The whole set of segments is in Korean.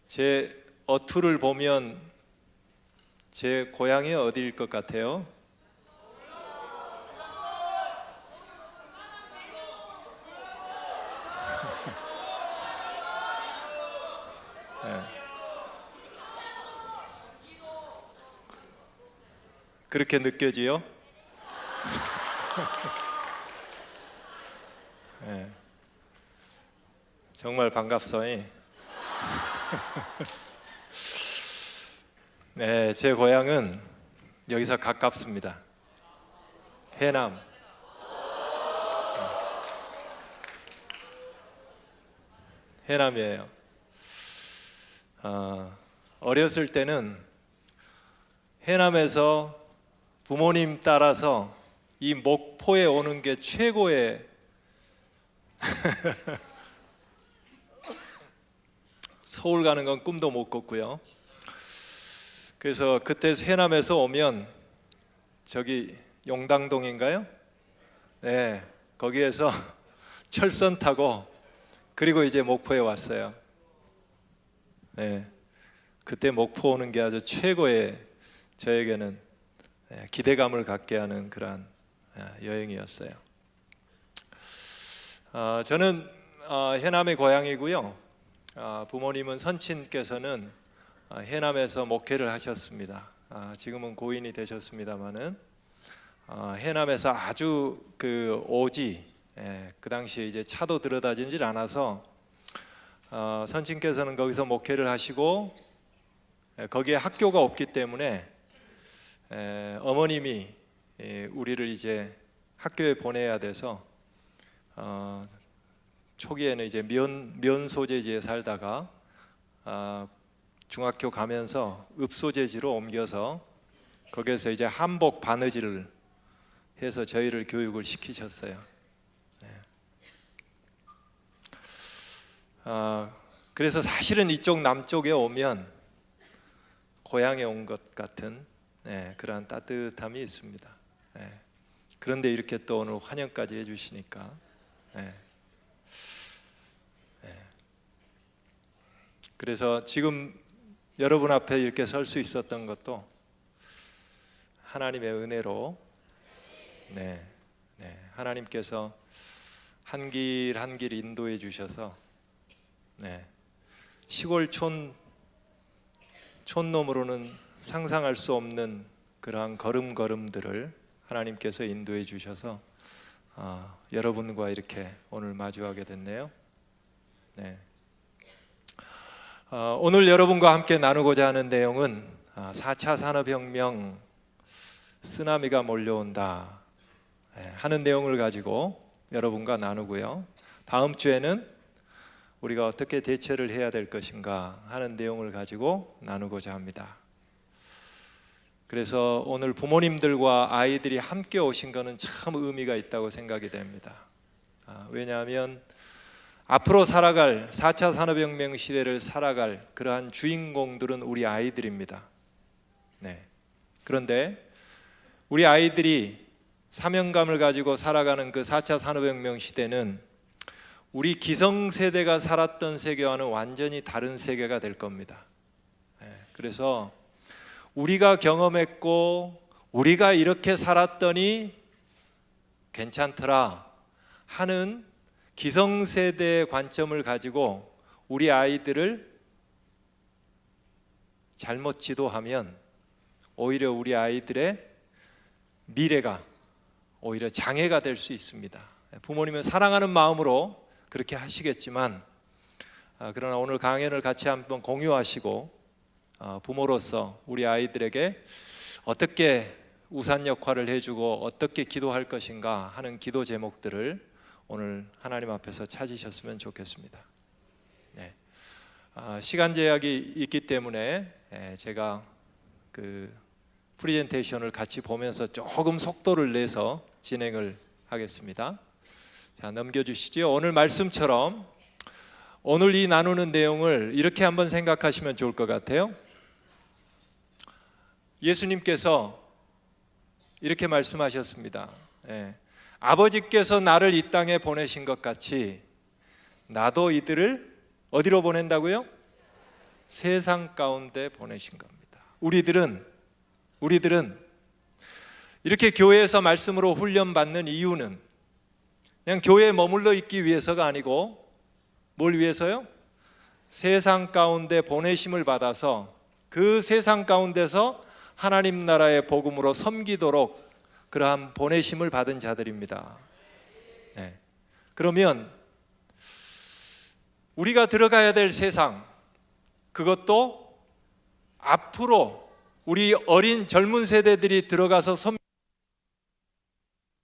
제 어투를 보면 제 고향이 어디일 것 같아요? 네. 그렇게 느껴지요? 네. 정말 반갑소이. 네, 제 고향은 여기서 가깝습니다. 해남. 해남이에요. 어렸을 때는 해남에서 부모님 따라서 이 목포에 오는 게 최고의 서울 가는 건 꿈도 못 꿨고요. 그래서 그때 해남에서 오면 저기 용당동인가요? 네, 거기에서 철선 타고 그리고 이제 목포에 왔어요. 네, 그때 목포 오는 게 아주 최고의 저에게는 기대감을 갖게 하는 그러한 여행이었어요. 저는 해남의 고향이고요. 부모님은 선친께서는 해남에서 목회를 하셨습니다. 지금은 고인이 되셨습니다만은 해남에서 아주 그 오지, 그 당시에 이제 차도 들여다지질 않아서 선친께서는 거기서 목회를 하시고 거기에 학교가 없기 때문에 어머님이 우리를 이제 학교에 보내야 돼서 초기에는 이제 면 소재지에 살다가 중학교 가면서 읍소재지로 옮겨서 거기에서 이제 한복 바느질을 해서 저희를 교육을 시키셨어요. 그래서 사실은 이쪽 남쪽에 오면 고향에 온 것 같은 그러한 따뜻함이 있습니다. 그런데 이렇게 또 오늘 환영까지 해주시니까 그래서 지금 여러분 앞에 이렇게 설 수 있었던 것도 하나님의 은혜로 하나님께서 한 길 한 길 인도해 주셔서 시골 촌놈으로는 상상할 수 없는 그러한 걸음걸음들을 하나님께서 인도해 주셔서 여러분과 이렇게 오늘 마주하게 됐네요. 오늘 여러분과 함께 나누고자 하는 내용은 4차 산업혁명 쓰나미가 몰려온다 하는 내용을 가지고 여러분과 나누고요. 다음 주에는 우리가 어떻게 대처를 해야 될 것인가 하는 내용을 가지고 나누고자 합니다. 그래서 오늘 부모님들과 아이들이 함께 오신 것은 참 의미가 있다고 생각이 됩니다. 왜냐하면 앞으로 살아갈 4차 산업혁명 시대를 살아갈 그러한 주인공들은 우리 아이들입니다. 그런데 우리 아이들이 사명감을 가지고 살아가는 그 4차 산업혁명 시대는 우리 기성세대가 살았던 세계와는 완전히 다른 세계가 될 겁니다. 그래서 우리가 경험했고 우리가 이렇게 살았더니 괜찮더라 하는 기성세대의 관점을 가지고 우리 아이들을 잘못 지도하면 오히려 우리 아이들의 미래가 오히려 장애가 될 수 있습니다. 부모님은 사랑하는 마음으로 그렇게 하시겠지만 그러나 오늘 강연을 같이 한번 공유하시고 부모로서 우리 아이들에게 어떻게 우산 역할을 해주고 어떻게 기도할 것인가 하는 기도 제목들을 오늘 하나님 앞에서 찾으셨으면 좋겠습니다. 시간 제약이 있기 때문에 제가 그 프레젠테이션을 같이 보면서 조금 속도를 내서 진행을 하겠습니다. 자, 넘겨주시죠. 오늘 말씀처럼 오늘 이 나누는 내용을 이렇게 한번 생각하시면 좋을 것 같아요. 예수님께서 이렇게 말씀하셨습니다. 아버지께서 나를 이 땅에 보내신 것 같이 나도 이들을 어디로 보낸다고요? 세상 가운데 보내신 겁니다. 우리들은 이렇게 교회에서 말씀으로 훈련받는 이유는 그냥 교회에 머물러 있기 위해서가 아니고 뭘 위해서요? 세상 가운데 보내심을 받아서 그 세상 가운데서 하나님 나라의 복음으로 섬기도록 그러한 보내심을 받은 자들입니다. 네. 그러면 우리가 들어가야 될 세상, 그것도 앞으로 우리 어린 젊은 세대들이 들어가서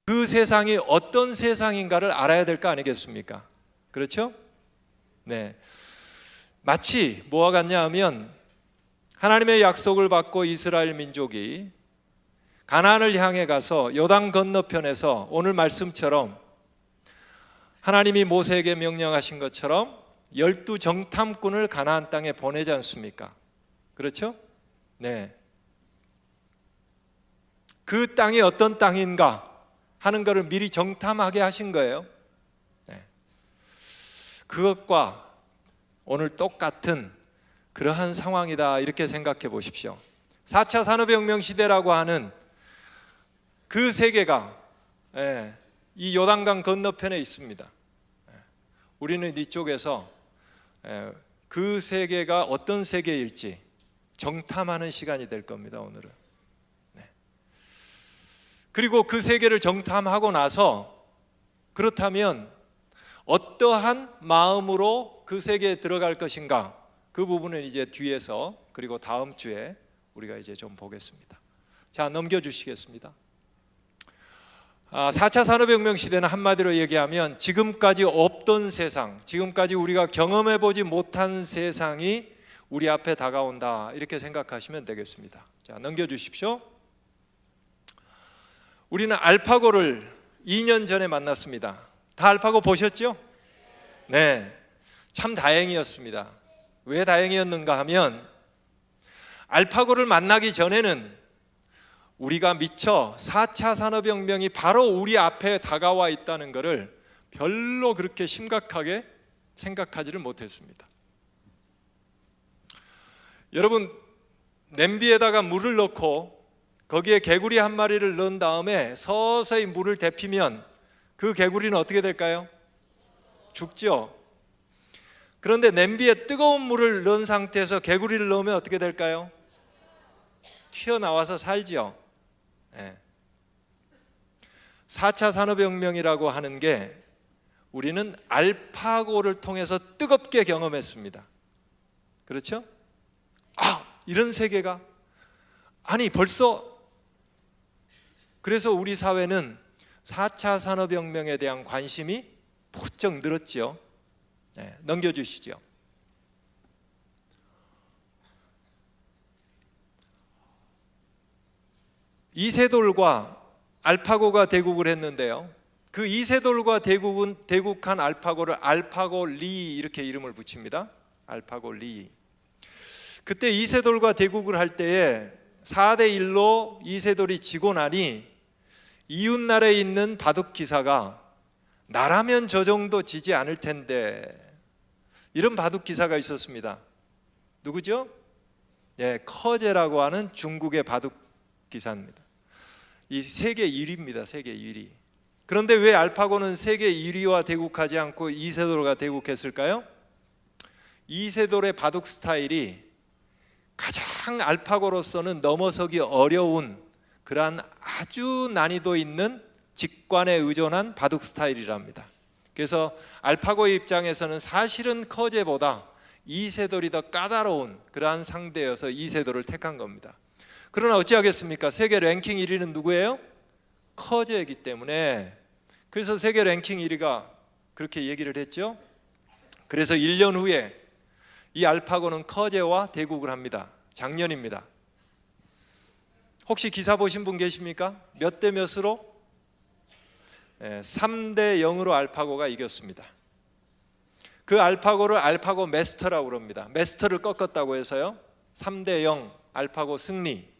그 세상이 어떤 세상인가를 알아야 될 거 아니겠습니까? 그렇죠? 네. 마치 뭐와 같냐 하면 하나님의 약속을 받고 이스라엘 민족이 가나안을 향해 가서 요단 건너편에서 오늘 말씀처럼 하나님이 모세에게 명령하신 것처럼 12 정탐꾼을 가나안 땅에 보내지 않습니까? 그렇죠? 네. 그 땅이 어떤 땅인가 하는 것을 미리 정탐하게 하신 거예요. 네. 그것과 오늘 똑같은 그러한 상황이다 이렇게 생각해 보십시오. 4차 산업혁명 시대라고 하는 그 세계가 이 요단강 건너편에 있습니다. 우리는 이쪽에서 그 세계가 어떤 세계일지 정탐하는 시간이 될 겁니다. 오늘은. 그리고 그 세계를 정탐하고 나서 그렇다면 어떠한 마음으로 그 세계에 들어갈 것인가, 그 부분은 이제 뒤에서 그리고 다음 주에 우리가 이제 좀 보겠습니다. 자, 넘겨주시겠습니다. 4차 산업혁명 시대는 한마디로 얘기하면 지금까지 없던 세상, 지금까지 우리가 경험해보지 못한 세상이 우리 앞에 다가온다 이렇게 생각하시면 되겠습니다. 자, 넘겨주십시오. 우리는 알파고를 2년 전에 만났습니다. 다 알파고 보셨죠? 네, 참 다행이었습니다. 왜 다행이었는가 하면 알파고를 만나기 전에는 우리가 미처 4차 산업혁명이 바로 우리 앞에 다가와 있다는 것을 별로 그렇게 심각하게 생각하지를 못했습니다. 여러분, 냄비에다가 물을 넣고 거기에 개구리 한 마리를 넣은 다음에 서서히 물을 데피면 그 개구리는 어떻게 될까요? 죽죠. 그런데 냄비에 뜨거운 물을 넣은 상태에서 개구리를 넣으면 어떻게 될까요? 튀어나와서 살지요. 네. 4차 산업혁명이라고 하는 게 우리는 알파고를 통해서 뜨겁게 경험했습니다. 그렇죠? 이런 세계가 아니 벌써. 그래서 우리 사회는 4차 산업혁명에 대한 관심이 부쩍 늘었지요. 네, 넘겨주시죠. 이세돌과 알파고가 대국을 했는데요. 그 이세돌과 대국한 알파고를 알파고 리 이렇게 이름을 붙입니다. 알파고 리. 그때 이세돌과 대국을 할 때에 4대 1로 이세돌이 지고 나니 이웃나라에 있는 바둑기사가 나라면 저 정도 지지 않을 텐데, 이런 바둑기사가 있었습니다. 누구죠? 예, 커제라고 하는 중국의 바둑기사입니다. 이 세계 1위입니다. 세계 1위. 그런데 왜 알파고는 세계 1위와 대국하지 않고 이세돌과 대국했을까요? 이세돌의 바둑 스타일이 가장 알파고로서는 넘어서기 어려운 그러한 아주 난이도 있는 직관에 의존한 바둑 스타일이랍니다. 그래서 알파고의 입장에서는 사실은 커제보다 이세돌이 더 까다로운 그러한 상대여서 이세돌을 택한 겁니다. 그러나 어찌하겠습니까? 세계 랭킹 1위는 누구예요? 커제이기 때문에. 그래서 세계 랭킹 1위가 그렇게 얘기를 했죠. 그래서 1년 후에 이 알파고는 커제와 대국을 합니다. 작년입니다. 혹시 기사 보신 분 계십니까? 몇 대 몇으로? 3대 0으로 알파고가 이겼습니다. 그 알파고를 알파고 메스터라고 그럽니다. 메스터를 꺾었다고 해서요. 3대 0 알파고 승리.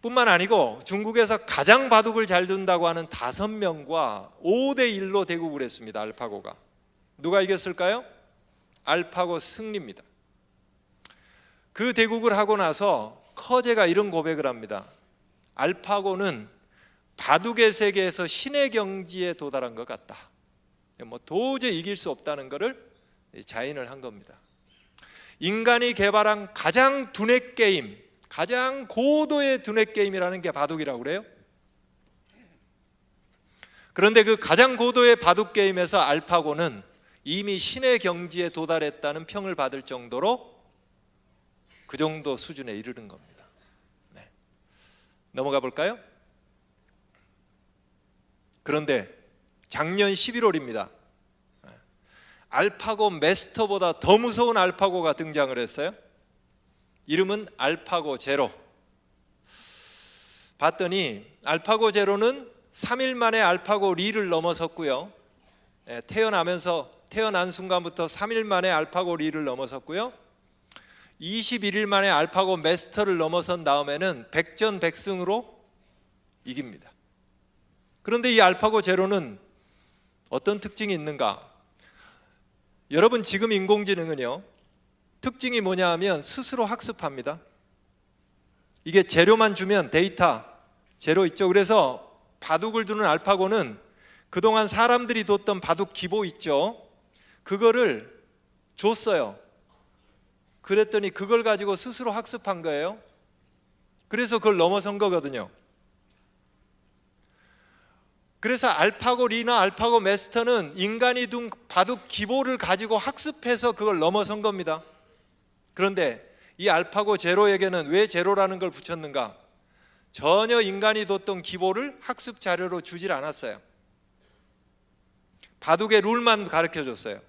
뿐만 아니고 중국에서 가장 바둑을 잘 둔다고 하는 5명과 5대 1로 대국을 했습니다. 알파고가. 누가 이겼을까요? 알파고 승리입니다. 그 대국을 하고 나서 커제가 이런 고백을 합니다. 알파고는 바둑의 세계에서 신의 경지에 도달한 것 같다. 도저히 이길 수 없다는 것을 자인을 한 겁니다. 인간이 개발한 가장 두뇌 게임, 가장 고도의 두뇌 게임이라는 게 바둑이라고 그래요. 그런데 그 가장 고도의 바둑 게임에서 알파고는 이미 신의 경지에 도달했다는 평을 받을 정도로 그 정도 수준에 이르는 겁니다. 네. 넘어가 볼까요? 그런데 작년 11월입니다. 알파고 마스터보다 더 무서운 알파고가 등장을 했어요. 이름은 알파고 제로. 봤더니 알파고 제로는 3일 만에 알파고 리를 넘어섰고요. 태어난 순간부터 3일 만에 알파고 리를 넘어섰고요. 21일 만에 알파고 마스터를 넘어선 다음에는 백전백승으로 이깁니다. 그런데 이 알파고 제로는 어떤 특징이 있는가? 여러분, 지금 인공지능은요, 특징이 뭐냐 하면 스스로 학습합니다. 이게 재료만 주면 데이터 재료 있죠. 그래서 바둑을 두는 알파고는 그동안 사람들이 뒀던 바둑 기보 있죠, 그거를 줬어요. 그랬더니 그걸 가지고 스스로 학습한 거예요. 그래서 그걸 넘어선 거거든요. 그래서 알파고 리나 알파고 마스터는 인간이 둔 바둑 기보를 가지고 학습해서 그걸 넘어선 겁니다. 그런데 이 알파고 제로에게는 왜 제로라는 걸 붙였는가? 전혀 인간이 뒀던 기보를 학습 자료로 주질 않았어요. 바둑의 룰만 가르쳐줬어요.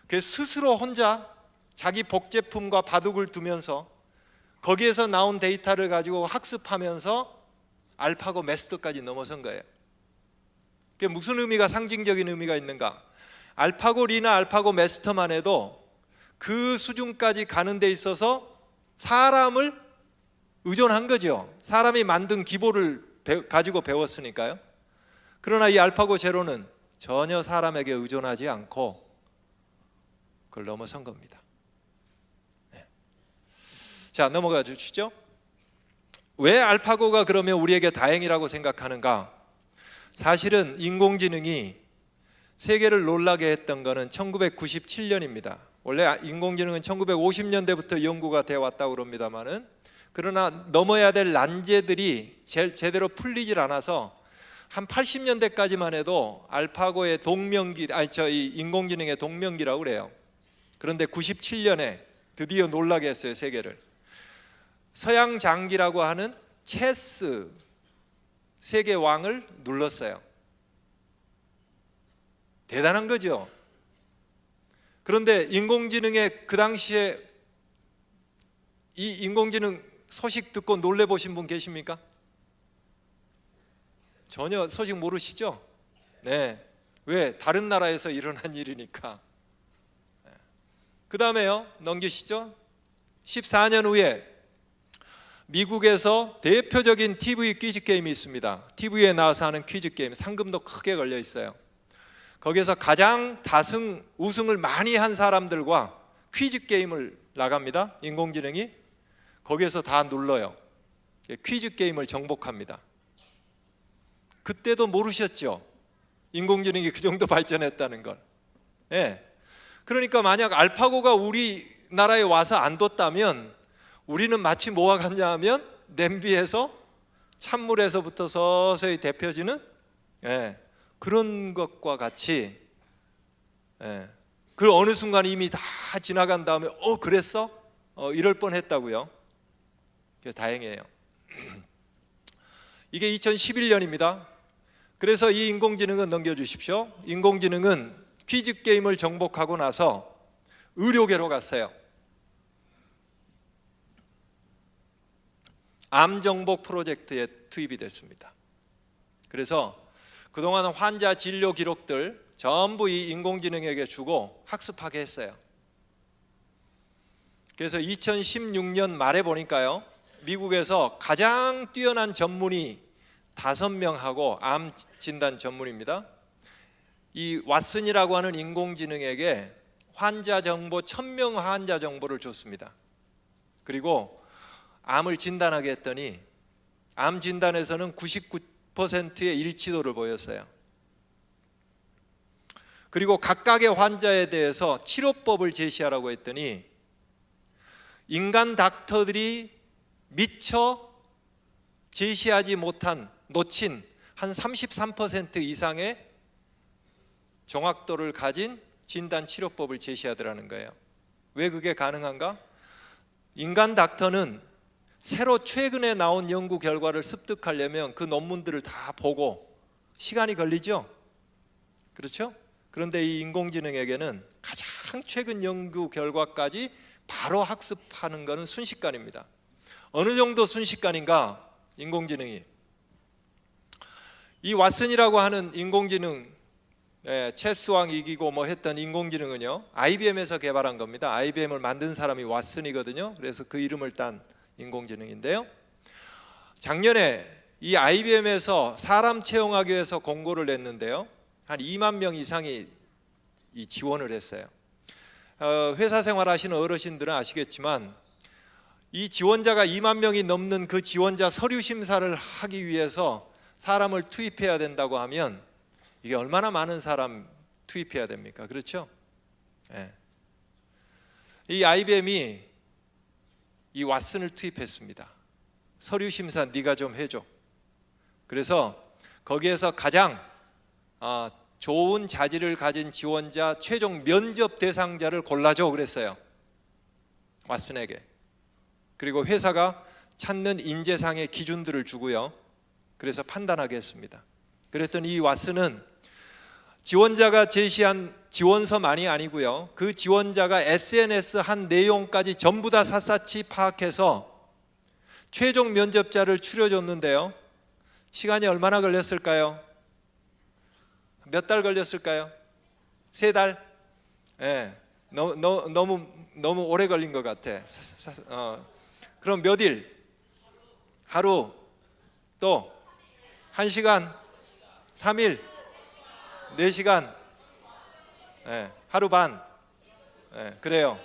그래서 스스로 혼자 자기 복제품과 바둑을 두면서 거기에서 나온 데이터를 가지고 학습하면서 알파고 마스터까지 넘어선 거예요. 그게 무슨 의미가, 상징적인 의미가 있는가? 알파고 리나 알파고 마스터만 해도 그 수준까지 가는 데 있어서 사람을 의존한 거죠. 사람이 만든 기보를 가지고 배웠으니까요. 그러나 이 알파고 제로는 전혀 사람에게 의존하지 않고 그걸 넘어선 겁니다. 네. 자, 넘어가 주시죠. 왜 알파고가 그러면 우리에게 다행이라고 생각하는가? 사실은 인공지능이 세계를 놀라게 했던 것은 1997년입니다. 원래 인공지능은 1950년대부터 연구가 되어 왔다고 그럽니다만은, 그러나 넘어야 될 난제들이 제대로 풀리질 않아서 한 80년대까지만 해도 알파고의 동명기, 이 인공지능의 동명기라고 그래요. 그런데 97년에 드디어 놀라게 했어요, 세계를. 서양 장기라고 하는 체스 세계 왕을 눌렀어요. 대단한 거죠. 그런데 인공지능의 그 당시에 이 인공지능 소식 듣고 놀래 보신 분 계십니까? 전혀 소식 모르시죠? 네. 왜? 다른 나라에서 일어난 일이니까. 그 다음에요, 넘기시죠. 14년 후에 미국에서 대표적인 TV 퀴즈 게임이 있습니다. TV에 나와서 하는 퀴즈 게임, 상금도 크게 걸려 있어요. 거기에서 가장 우승을 많이 한 사람들과 퀴즈 게임을 나갑니다. 인공지능이 거기에서 다 눌러요. 퀴즈 게임을 정복합니다. 그때도 모르셨죠? 인공지능이 그 정도 발전했다는 걸. 네. 그러니까 만약 알파고가 우리나라에 와서 안 뒀다면 우리는 마치 뭐가 같냐 하면 냄비에서 찬물에서부터 서서히 데펴지는 그런 것과 같이, 그 어느 순간 이미 다 지나간 다음에 그랬어? 이럴 뻔했다고요. 그래서 다행이에요. 이게 2011년입니다. 그래서 이 인공지능은 넘겨주십시오. 인공지능은 퀴즈 게임을 정복하고 나서 의료계로 갔어요. 암 정복 프로젝트에 투입이 됐습니다. 그래서 그동안 환자 진료 기록들 전부 이 인공지능에게 주고 학습하게 했어요. 그래서 2016년 말에 보니까요, 미국에서 가장 뛰어난 전문의 5명하고 암 진단 전문입니다. 이 왓슨이라고 하는 인공지능에게 환자 정보, 1000명 환자 정보를 줬습니다. 그리고 암을 진단하게 했더니 암 진단에서는 99%의 일치도를 보였어요. 그리고 각각의 환자에 대해서 치료법을 제시하라고 했더니 인간 닥터들이 미처 제시하지 못한, 놓친 한 33% 이상의 정확도를 가진 진단 치료법을 제시하더라는 거예요. 왜 그게 가능한가? 인간 닥터는 새로 최근에 나온 연구 결과를 습득하려면 그 논문들을 다 보고 시간이 걸리죠. 그렇죠? 그런데 이 인공지능에게는 가장 최근 연구 결과까지 바로 학습하는 것은 순식간입니다. 어느 정도 순식간인가? 인공지능이 이 왓슨이라고 하는 인공지능, 체스왕 이기고 뭐 했던 인공지능은요, IBM에서 개발한 겁니다. IBM을 만든 사람이 왓슨이거든요. 그래서 그 이름을 딴 인공지능인데요, 작년에 이 IBM에서 사람 채용하기 위해서 공고를 냈는데요, 한 2만 명 이상이 이 지원을 했어요. 회사 생활하시는 어르신들은 아시겠지만 이 지원자가 2만 명이 넘는 그 지원자 서류 심사를 하기 위해서 사람을 투입해야 된다고 하면 이게 얼마나 많은 사람 투입해야 됩니까? 그렇죠? 이 IBM이 이 왓슨을 투입했습니다. 서류 심사 네가 좀 해줘. 그래서 거기에서 가장 좋은 자질을 가진 지원자 최종 면접 대상자를 골라줘 그랬어요, 왓슨에게. 그리고 회사가 찾는 인재상의 기준들을 주고요, 그래서 판단하게 했습니다. 그랬더니 이 왓슨은 지원자가 제시한 지원서만이 아니고요, 그 지원자가 SNS 한 내용까지 전부 다 샅샅이 파악해서 최종 면접자를 추려줬는데요, 시간이 얼마나 걸렸을까요? 몇 달 걸렸을까요? 3달? 너무 오래 걸린 것 같아. 그럼 몇 일? 하루? 또 1시간? 3일? 4시간? 하루 반? 그래요.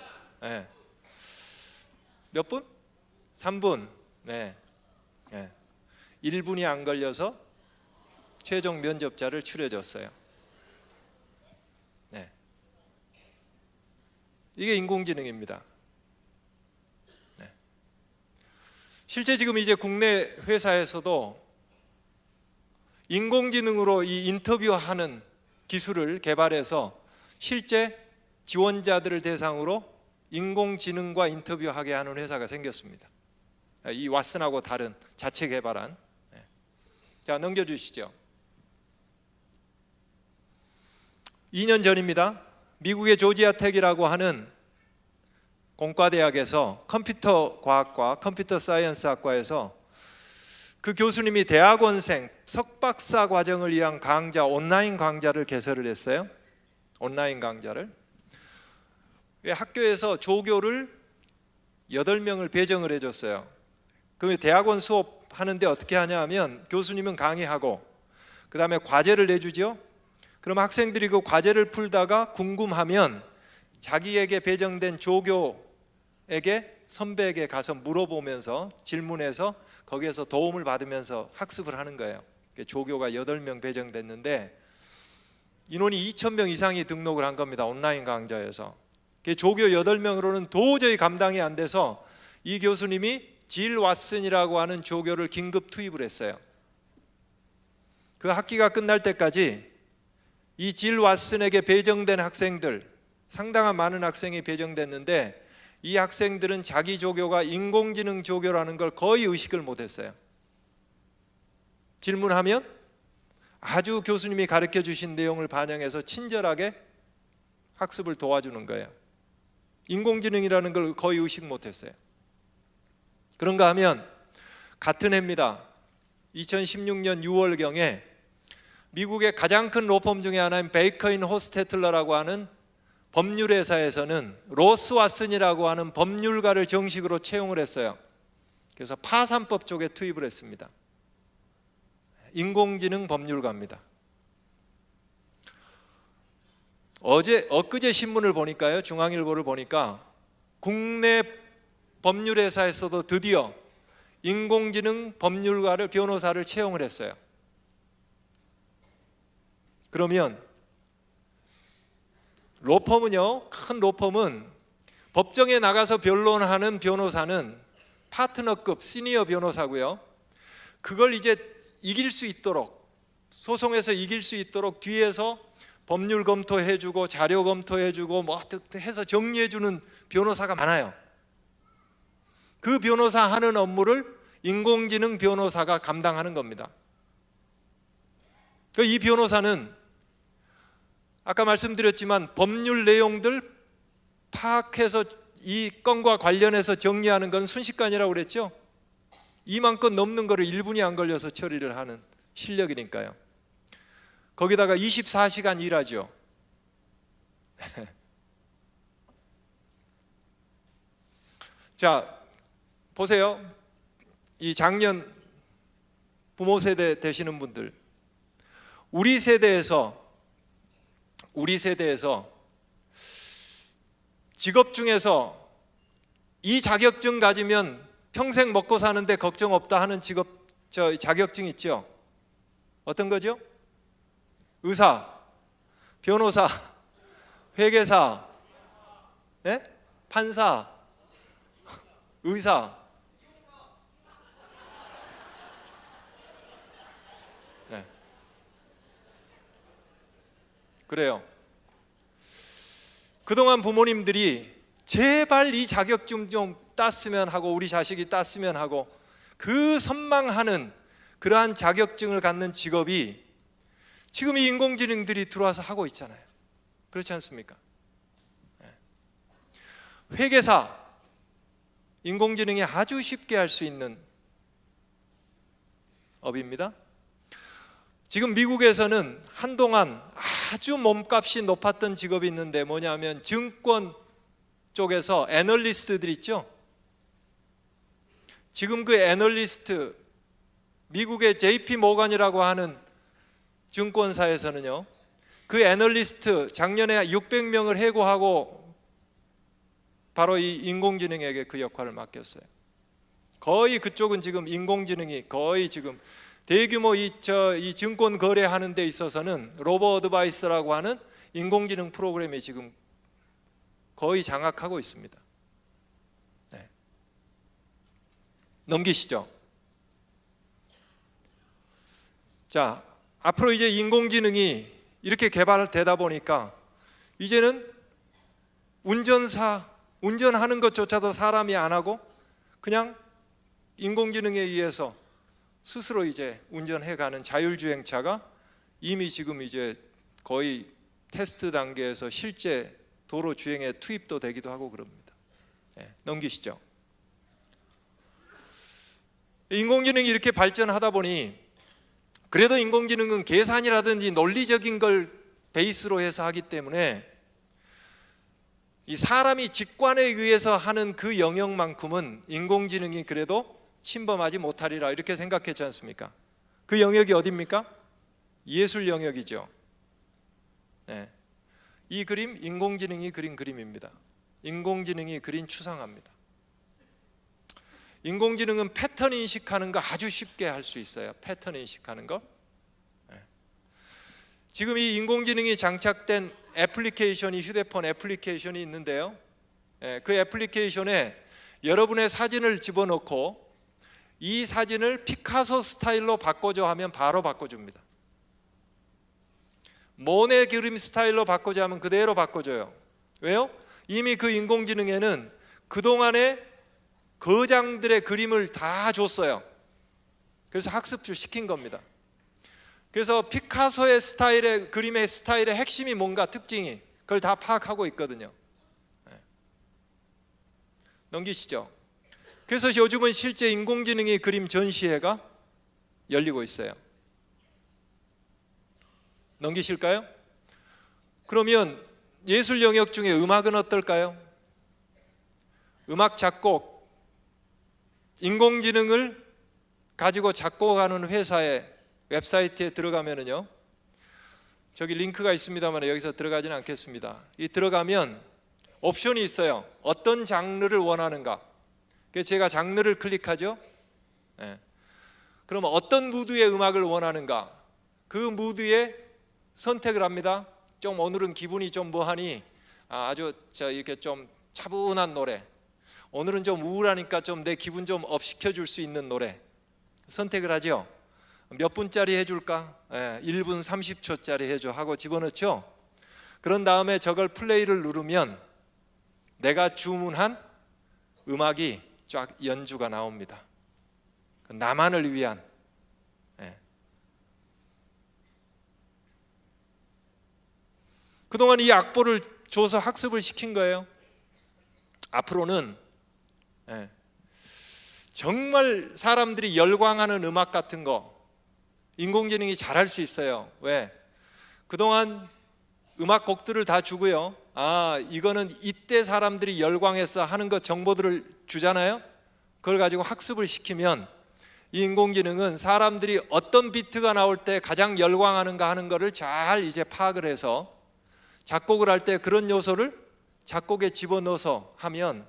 몇 분? 3분. 1분이 안 걸려서 최종 면접자를 추려줬어요. 이게 인공지능입니다. 실제 지금 이제 국내 회사에서도 인공지능으로 이 인터뷰하는 기술을 개발해서 실제 지원자들을 대상으로 인공지능과 인터뷰하게 하는 회사가 생겼습니다. 이 왓슨하고 다른 자체 개발한. 자, 넘겨주시죠. 2년 전입니다. 미국의 조지아텍이라고 하는 공과대학에서 컴퓨터 과학과 컴퓨터 사이언스 학과에서 그 교수님이 대학원생 석박사 과정을 위한 강좌, 온라인 강좌를 개설을 했어요. 온라인 강좌를. 학교에서 조교를 8명을 배정을 해줬어요. 그 대학원 수업 하는데 어떻게 하냐 하면 교수님은 강의하고 그 다음에 과제를 내주죠. 그럼 학생들이 그 과제를 풀다가 궁금하면 자기에게 배정된 조교에게, 선배에게 가서 물어보면서 질문해서 거기에서 도움을 받으면서 학습을 하는 거예요. 조교가 8명 배정됐는데 인원이 2,000명 이상이 등록을 한 겁니다. 온라인 강좌에서. 조교 8명으로는 도저히 감당이 안 돼서 이 교수님이 질 왓슨이라고 하는 조교를 긴급 투입을 했어요. 그 학기가 끝날 때까지 이 질 왓슨에게 배정된 학생들, 상당한 많은 학생이 배정됐는데 이 학생들은 자기 조교가 인공지능 조교라는 걸 거의 의식을 못했어요. 질문하면 아주 교수님이 가르쳐 주신 내용을 반영해서 친절하게 학습을 도와주는 거예요. 인공지능이라는 걸 거의 의식 못했어요. 그런가 하면 같은 해입니다. 2016년 6월경에 미국의 가장 큰 로펌 중에 하나인 베이커 앤 호스테틀러라고 하는 법률회사에서는 로스 왓슨이라고 하는 법률가를 정식으로 채용을 했어요. 그래서 파산법 쪽에 투입을 했습니다. 인공지능 법률가입니다. 엊그제 신문을 보니까요, 중앙일보를 보니까 국내 법률회사에서도 드디어 인공지능 법률가를, 변호사를 채용을 했어요. 그러면 로펌은요, 큰 로펌은 법정에 나가서 변론하는 변호사는 파트너급 시니어 변호사고요, 그걸 이제 이길 수 있도록, 소송에서 이길 수 있도록 뒤에서 법률 검토해주고 자료 검토해주고 뭐 어떻게 해서 정리해주는 변호사가 많아요. 그 변호사 하는 업무를 인공지능 변호사가 감당하는 겁니다. 이 변호사는 아까 말씀드렸지만 법률 내용들 파악해서 이 건과 관련해서 정리하는 건 순식간이라고 그랬죠. 2만 건 넘는 거를 1분이 안 걸려서 처리를 하는 실력이니까요. 거기다가 24시간 일하죠. 자, 보세요. 이 작년 부모 세대 되시는 분들, 우리 세대에서 직업 중에서 이 자격증 가지면 평생 먹고 사는데 걱정 없다 하는 자격증 있죠? 어떤 거죠? 의사, 변호사, 회계사, 네? 판사, 의사. 네. 그래요. 그동안 부모님들이 제발 이 자격증 좀 땄으면 하고 우리 자식이 땄으면 하고 그 선망하는 그러한 자격증을 갖는 직업이 지금 이 인공지능들이 들어와서 하고 있잖아요. 그렇지 않습니까? 회계사, 인공지능이 아주 쉽게 할 수 있는 업입니다. 지금 미국에서는 한동안 아주 몸값이 높았던 직업이 있는데 뭐냐면 증권 쪽에서 애널리스트들 있죠. 지금 그 애널리스트, 미국의 JP 모건이라고 하는 증권사에서는요, 그 애널리스트 작년에 600명을 해고하고 바로 이 인공지능에게 그 역할을 맡겼어요. 거의 그쪽은 지금 인공지능이 거의 지금 대규모 이 증권 거래하는 데 있어서는 로보 어드바이스라고 하는 인공지능 프로그램이 지금 거의 장악하고 있습니다. 네. 넘기시죠. 자, 앞으로 이제 인공지능이 이렇게 개발되다 보니까 이제는 운전하는 것조차도 사람이 안 하고 그냥 인공지능에 의해서 스스로 이제 운전해가는 자율주행차가 이미 지금 이제 거의 테스트 단계에서 실제 도로 주행에 투입도 되기도 하고 그럽니다. 네, 넘기시죠. 인공지능이 이렇게 발전하다 보니 그래도 인공지능은 계산이라든지 논리적인 걸 베이스로 해서 하기 때문에 이 사람이 직관에 의해서 하는 그 영역만큼은 인공지능이 그래도 침범하지 못하리라 이렇게 생각했지 않습니까? 그 영역이 어디입니까? 예술 영역이죠. 네. 이 그림 인공지능이 그린 그림입니다. 인공지능이 그린 추상화입니다. 인공지능은 패턴 인식하는 거 아주 쉽게 할 수 있어요. 패턴 인식하는 거. 네. 지금 이 인공지능이 장착된 애플리케이션이, 휴대폰 애플리케이션이 있는데요, 네, 그 애플리케이션에 여러분의 사진을 집어넣고 이 사진을 피카소 스타일로 바꿔줘 하면 바로 바꿔줍니다. 모네 그림 스타일로 바꿔줘 하면 그대로 바꿔줘요. 왜요? 이미 그 인공지능에는 그동안의 거장들의 그림을 다 줬어요. 그래서 학습을 시킨 겁니다. 그래서 피카소의 스타일의 그림의 스타일의 핵심이 뭔가, 특징이, 그걸 다 파악하고 있거든요. 네. 넘기시죠. 그래서 요즘은 실제 인공지능이 그림 전시회가 열리고 있어요. 넘기실까요? 그러면 예술 영역 중에 음악은 어떨까요? 음악 작곡, 인공지능을 가지고 작곡하는 회사의 웹사이트에 들어가면은요, 저기 링크가 있습니다만 여기서 들어가지는 않겠습니다. 이 들어가면 옵션이 있어요. 어떤 장르를 원하는가. 그래서 제가 장르를 클릭하죠. 예. 그러면 어떤 무드의 음악을 원하는가. 그 무드에 선택을 합니다. 좀 오늘은 기분이 좀 뭐하니 아주 이렇게 좀 차분한 노래, 오늘은 좀 우울하니까 좀 내 기분 좀 업 시켜줄 수 있는 노래 선택을 하죠. 몇 분짜리 해줄까? 1분 30초짜리 해줘 하고 집어넣죠. 그런 다음에 저걸 플레이를 누르면 내가 주문한 음악이 쫙 연주가 나옵니다. 나만을 위한. 그동안 이 악보를 줘서 학습을 시킨 거예요. 앞으로는 정말 사람들이 열광하는 음악 같은 거 인공지능이 잘할 수 있어요. 왜? 그동안 음악 곡들을 다 주고요. 이거는 이때 사람들이 열광해서 하는 것 정보들을 주잖아요. 그걸 가지고 학습을 시키면 이 인공지능은 사람들이 어떤 비트가 나올 때 가장 열광하는가 하는 거를 잘 이제 파악을 해서 작곡을 할 때 그런 요소를 작곡에 집어넣어서 하면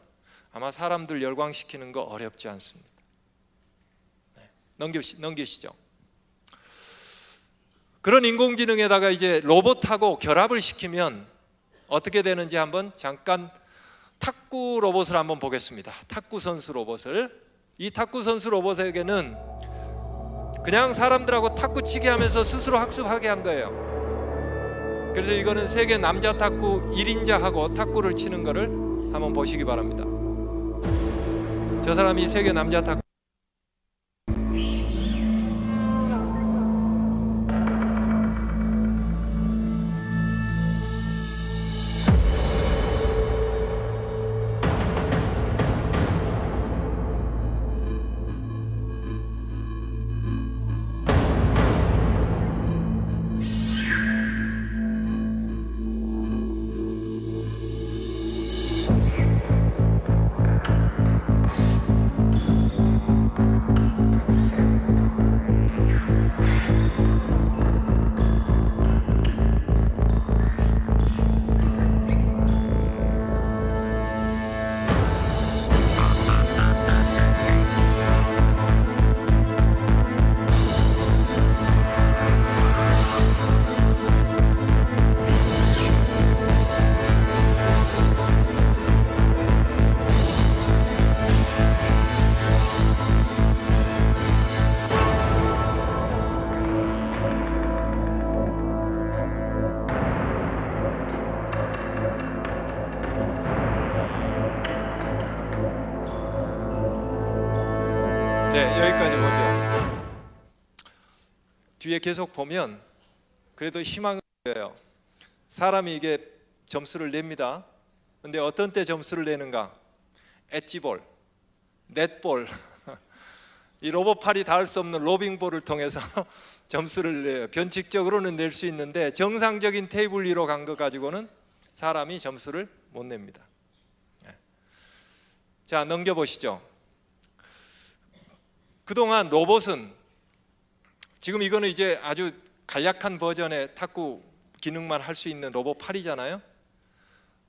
아마 사람들 열광시키는 거 어렵지 않습니다. 넘기시죠. 그런 인공지능에다가 이제 로봇하고 결합을 시키면 어떻게 되는지 한번 잠깐 탁구 로봇을 한번 보겠습니다. 탁구 선수 로봇을. 이 탁구 선수 로봇에게는 그냥 사람들하고 탁구 치게 하면서 스스로 학습하게 한 거예요. 그래서 이거는 세계 남자 탁구 1인자하고 탁구를 치는 거를 한번 보시기 바랍니다. 저 사람이 세계 남자 탁구 여기까지 보죠. 뒤에 계속 보면 그래도 희망을 줘요. 사람이 이게 점수를 냅니다. 근데 어떤 때 점수를 내는가? 엣지볼, 넷볼, 이 로봇팔이 닿을 수 없는 로빙볼을 통해서 점수를 내요. 변칙적으로는 낼 수 있는데 정상적인 테이블 위로 간 거 가지고는 사람이 점수를 못 냅니다. 자, 넘겨보시죠. 그동안 로봇은 지금 이거는 이제 아주 간략한 버전의 탁구 기능만 할 수 있는 로봇 팔이잖아요.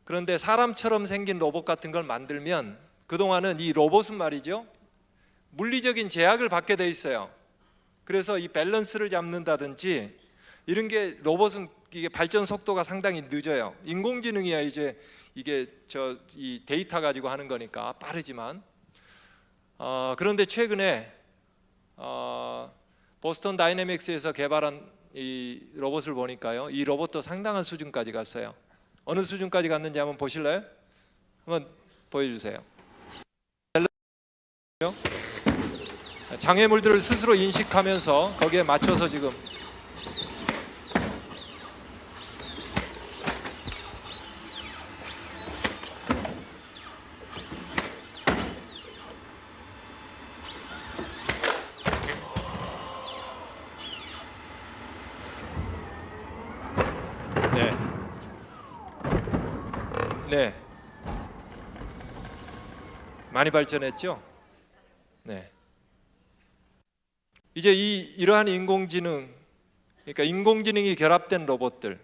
그런데 사람처럼 생긴 로봇 같은 걸 만들면 그동안은 이 로봇은 말이죠, 물리적인 제약을 받게 돼 있어요. 그래서 이 밸런스를 잡는다든지 이런 게 로봇은 이게 발전 속도가 상당히 늦어요. 인공지능이야 이제 이게 이 데이터 가지고 하는 거니까 빠르지만 그런데 최근에 보스턴 다이내믹스에서 개발한 이 로봇을 보니까요, 이 로봇도 상당한 수준까지 갔어요. 어느 수준까지 갔는지 한번 보실래요? 한번 보여주세요. 장애물들을 스스로 인식하면서 거기에 맞춰서 지금 네, 많이 발전했죠. 네, 이제 이러한 인공지능 그러니까 인공지능이 결합된 로봇들.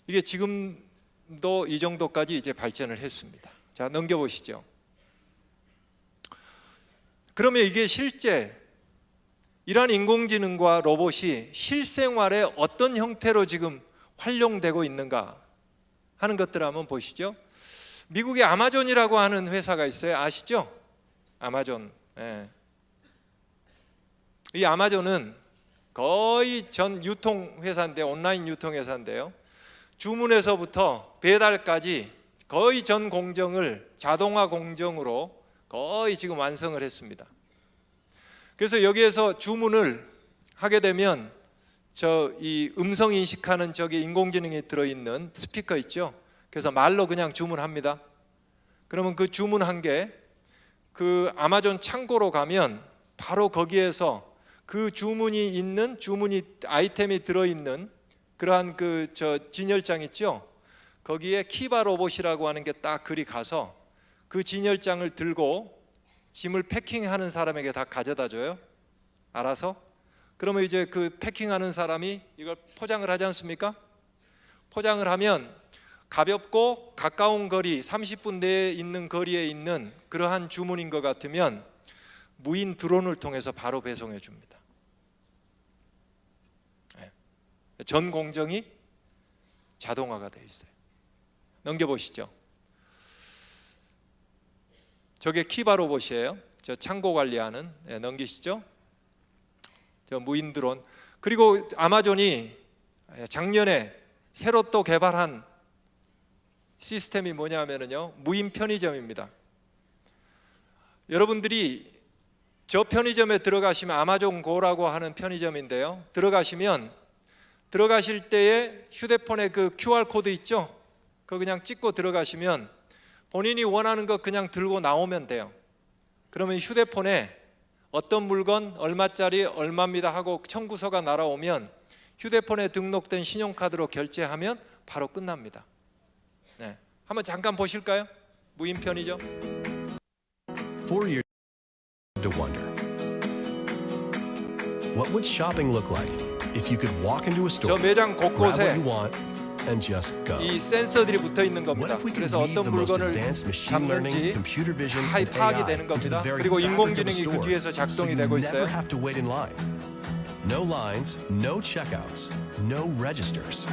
이게 지금도 이 정도까지 이제 발전을 했습니다. 자, 넘겨보시죠. 그러면 이게 실제 이러한 인공지능과 로봇이 실생활에 어떤 형태로 지금 활용되고 있는가 하는 것들을 한번 보시죠. 미국의 아마존이라고 하는 회사가 있어요. 아시죠? 아마존. 이 아마존은 거의 전 유통회사인데, 온라인 유통회사인데요, 주문에서부터 배달까지 거의 전 공정을 자동화 공정으로 거의 지금 완성을 했습니다. 그래서 여기에서 주문을 하게 되면 이 음성 인식하는 저기 인공지능이 들어있는 스피커 있죠. 그래서 말로 그냥 주문합니다. 그러면 그 주문한 게 그 아마존 창고로 가면 바로 거기에서 그 주문이 아이템이 들어있는 그러한 진열장 있죠. 거기에 키바 로봇이라고 하는 게 딱 그리 가서 그 진열장을 들고 짐을 패킹하는 사람에게 다 가져다 줘요. 알아서. 그러면 이제 그 패킹하는 사람이 이걸 포장을 하지 않습니까? 포장을 하면 가볍고 가까운 거리, 30분 내에 있는 거리에 있는 그러한 주문인 것 같으면 무인 드론을 통해서 바로 배송해 줍니다. 전 공정이 자동화가 되어 있어요. 넘겨보시죠. 저게 키바 로봇이에요. 저 창고 관리하는. 넘기시죠. 저 무인 드론. 그리고 아마존이 작년에 새로 또 개발한 시스템이 뭐냐면요, 무인 편의점입니다. 여러분들이 저 편의점에 들어가시면, 아마존 고라고 하는 편의점인데요, 들어가실 때에 휴대폰에 그 QR 코드 있죠? 그거 그냥 찍고 들어가시면 본인이 원하는 거 그냥 들고 나오면 돼요. 그러면 휴대폰에 어떤 물건 얼마짜리 얼마입니다 하고 청구서가 날아오면 휴대폰에 등록된 신용카드로 결제하면 바로 끝납니다. 한번 잠깐 보실까요? 무인 편의점. For years to wonder, what would shopping look like if you could walk into a 저 store, 매장 grab what 곳곳에 you want, and just go? 이 센서들이 붙어 있는 What 겁니다. if we could 그래서 weave 어떤 the most 물건을 advanced machine learning, 잡는지 computer vision, 다 and 파악이 AI 되는 into the 겁니다. very 그리고 fabric of the 인공지능이 그 store, 뒤에서 so 작동이 you 되고 never 있어요. have to wait in line. No lines, no checkouts, no registers.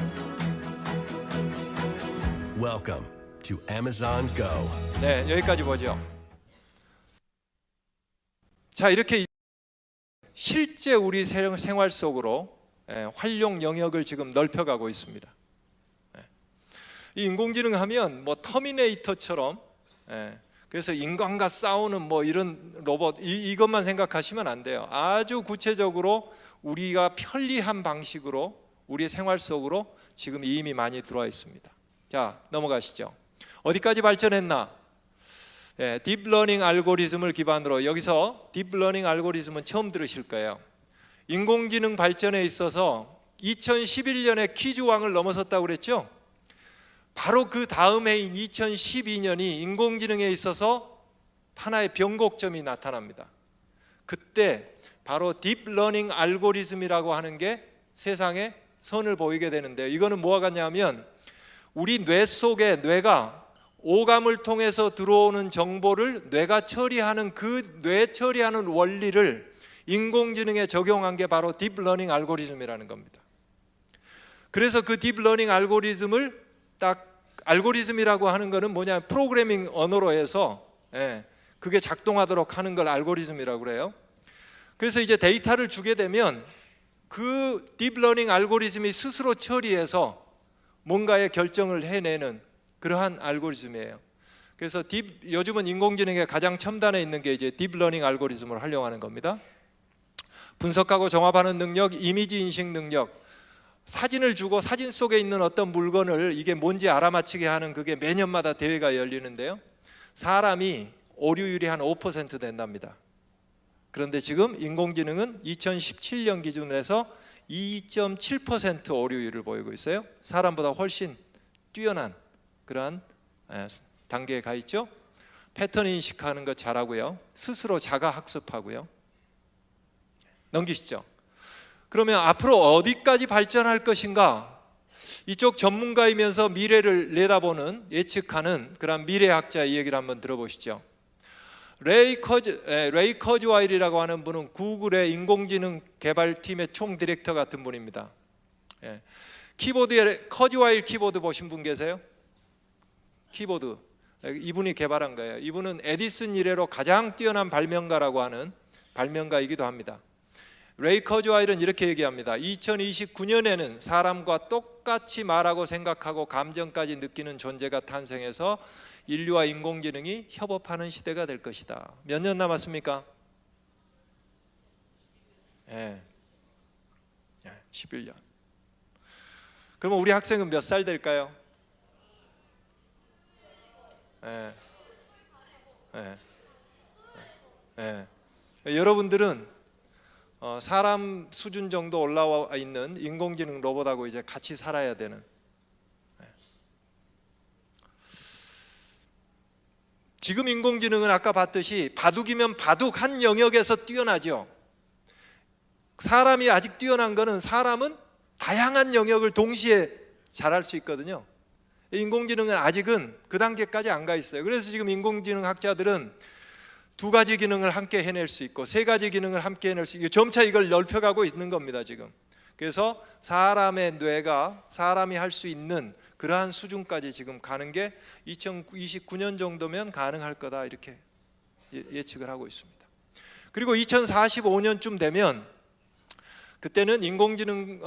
Welcome to Amazon Go. 네, 여기까지 보죠. 자, 이렇게 실제 우리 생활 속으로 활용 영역을 지금 넓혀가고 있습니다. 이 인공지능 하면 뭐 터미네이터처럼, 그래서 인간과 싸우는 뭐 이런 로봇, 이것만 생각하시면 안 돼요. 아주 구체적으로 우리가 편리한 방식으로 우리 생활 속으로 지금 이미 많이 들어와 있습니다. 자, 넘어가시죠. 어디까지 발전했나? 딥러닝 알고리즘을 기반으로, 여기서 딥러닝 알고리즘은 처음 들으실 거예요. 인공지능 발전에 있어서 2011년에 퀴즈왕을 넘어섰다고 그랬죠? 바로 그 다음 해인 2012년이 인공지능에 있어서 하나의 변곡점이 나타납니다. 그때 바로 딥러닝 알고리즘이라고 하는 게 세상에 선을 보이게 되는데요, 이거는 뭐가 같냐면 우리 뇌 속에, 뇌가 오감을 통해서 들어오는 정보를 뇌가 처리하는 그 뇌 처리하는 원리를 인공지능에 적용한 게 바로 딥러닝 알고리즘이라는 겁니다. 그래서 그 딥러닝 알고리즘을 알고리즘이라고 하는 거는 뭐냐면 프로그래밍 언어로 해서 그게 작동하도록 하는 걸 알고리즘이라고 그래요. 그래서 이제 데이터를 주게 되면 그 딥러닝 알고리즘이 스스로 처리해서 뭔가의 결정을 해내는 그러한 알고리즘이에요. 그래서 요즘은 인공지능의 가장 첨단에 있는 게 이제 딥러닝 알고리즘을 활용하는 겁니다. 분석하고 종합하는 능력, 이미지 인식 능력, 사진을 주고 사진 속에 있는 어떤 물건을 이게 뭔지 알아맞히게 하는, 그게 매년마다 대회가 열리는데요, 사람이 오류율이 한 5% 된답니다. 그런데 지금 인공지능은 2017년 기준으로 해서 2.7% 오류율을 보이고 있어요. 사람보다 훨씬 뛰어난 그러한 단계에 가 있죠. 패턴 인식하는 거 잘하고요, 스스로 자가 학습하고요. 넘기시죠. 그러면 앞으로 어디까지 발전할 것인가? 이쪽 전문가이면서 미래를 내다보는, 예측하는 그런 미래학자의 얘기를 한번 들어보시죠. 레이 커즈와일이라고 하는 분은 구글의 인공지능 개발팀의 총 디렉터 같은 분입니다. 키보드에 커즈와일 키보드 보신 분 계세요? 키보드 이분이 개발한 거예요. 이분은 에디슨 이래로 가장 뛰어난 발명가라고 하는 발명가이기도 합니다. 레이 커즈와일은 이렇게 얘기합니다. 2029년에는 사람과 똑같이 말하고 생각하고 감정까지 느끼는 존재가 탄생해서 인류와 인공지능이 협업하는 시대가 될 것이다. 몇 년 남았습니까? 11년. 그러면 우리 학생은 몇 살 될까요? 여러분들은 사람 수준 정도 올라와 있는 인공지능 로봇하고 이제 같이 살아야 되는. 지금 인공지능은 아까 봤듯이 바둑이면 바둑 한 영역에서 뛰어나죠. 사람이 아직 뛰어난 거는 사람은 다양한 영역을 동시에 잘할 수 있거든요. 인공지능은 아직은 그 단계까지 안 가 있어요. 그래서 지금 인공지능 학자들은 두 가지 기능을 함께 해낼 수 있고 세 가지 기능을 함께 해낼 수 있고 점차 이걸 넓혀가고 있는 겁니다 지금. 그래서 사람의 뇌가 사람이 할 수 있는 그러한 수준까지 지금 가는 게 2029년 정도면 가능할 거다 이렇게 예측을 하고 있습니다. 그리고 2045년쯤 되면 그때는 인공지능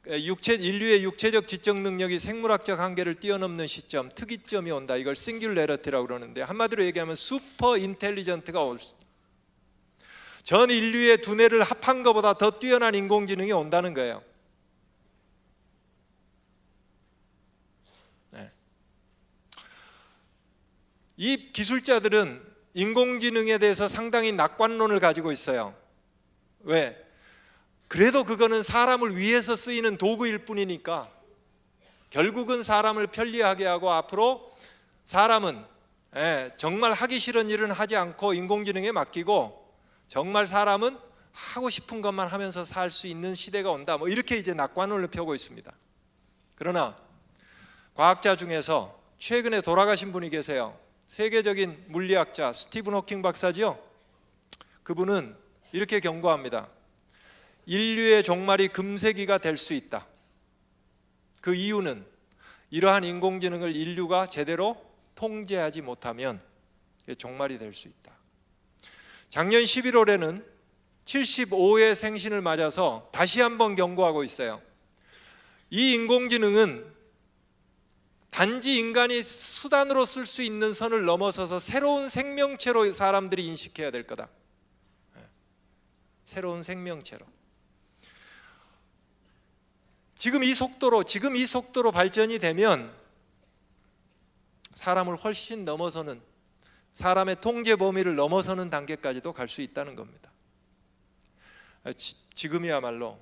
인류의 육체적 지적 능력이 생물학적 한계를 뛰어넘는 시점, 특이점이 온다. 이걸 싱귤레러티라고 그러는데 한마디로 얘기하면 슈퍼 인텔리전트가 올 전 인류의 두뇌를 합한 것보다 더 뛰어난 인공지능이 온다는 거예요. 이 기술자들은 인공지능에 대해서 상당히 낙관론을 가지고 있어요. 왜? 그래도 그거는 사람을 위해서 쓰이는 도구일 뿐이니까 결국은 사람을 편리하게 하고 앞으로 사람은 정말 하기 싫은 일은 하지 않고 인공지능에 맡기고 정말 사람은 하고 싶은 것만 하면서 살 수 있는 시대가 온다. 뭐 이렇게 이제 낙관론을 펴고 있습니다. 그러나 과학자 중에서 최근에 돌아가신 분이 계세요. 세계적인 물리학자 스티븐 호킹 박사지요. 그분은 이렇게 경고합니다. 인류의 종말이 금세기가 될 수 있다. 그 이유는 이러한 인공지능을 인류가 제대로 통제하지 못하면 종말이 될 수 있다. 작년 11월에는 75회 생신을 맞아서 다시 한번 경고하고 있어요. 이 인공지능은 단지 인간이 수단으로 쓸 수 있는 선을 넘어서서 새로운 생명체로 사람들이 인식해야 될 거다. 새로운 생명체로. 지금 이 속도로 발전이 되면 사람을 훨씬 넘어서는, 사람의 통제 범위를 넘어서는 단계까지도 갈 수 있다는 겁니다. 지금이야말로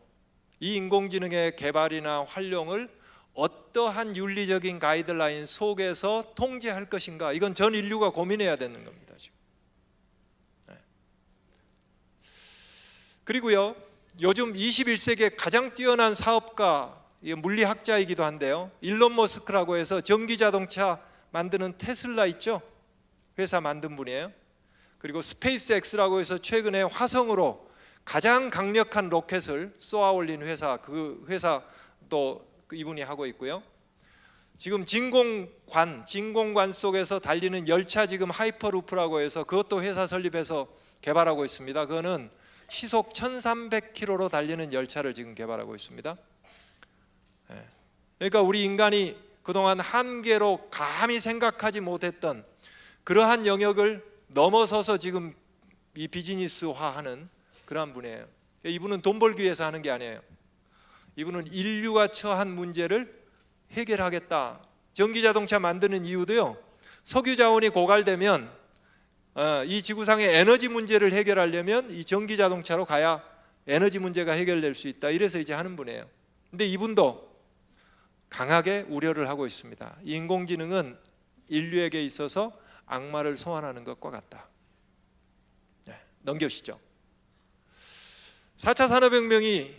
이 인공지능의 개발이나 활용을 어떠한 윤리적인 가이드라인 속에서 통제할 것인가, 이건 전 인류가 고민해야 되는 겁니다 지금. 그리고요, 요즘 21세기의 가장 뛰어난 사업가, 물리학자이기도 한데요, 일론 머스크라고 해서 전기자동차 만드는 테슬라 있죠? 회사 만든 분이에요. 그리고 스페이스X라고 해서 최근에 화성으로 가장 강력한 로켓을 쏘아 올린 회사, 그 회사도 이분이 하고 있고요. 지금 진공관 속에서 달리는 열차, 지금 하이퍼루프라고 해서 그것도 회사 설립해서 개발하고 있습니다. 그거는 시속 1300km로 달리는 열차를 지금 개발하고 있습니다. 그러니까 우리 인간이 그동안 한계로 감히 생각하지 못했던 그러한 영역을 넘어서서 지금 이 비즈니스화하는 그러한 분이에요. 이분은 돈 벌기 위해서 하는 게 아니에요. 이분은 인류가 처한 문제를 해결하겠다. 전기자동차 만드는 이유도요, 석유 자원이 고갈되면 이 지구상의 에너지 문제를 해결하려면 이 전기자동차로 가야 에너지 문제가 해결될 수 있다. 이래서 이제 하는 분이에요. 근데 이분도 강하게 우려를 하고 있습니다. 인공지능은 인류에게 있어서 악마를 소환하는 것과 같다. 넘겨시죠. 4차 산업혁명이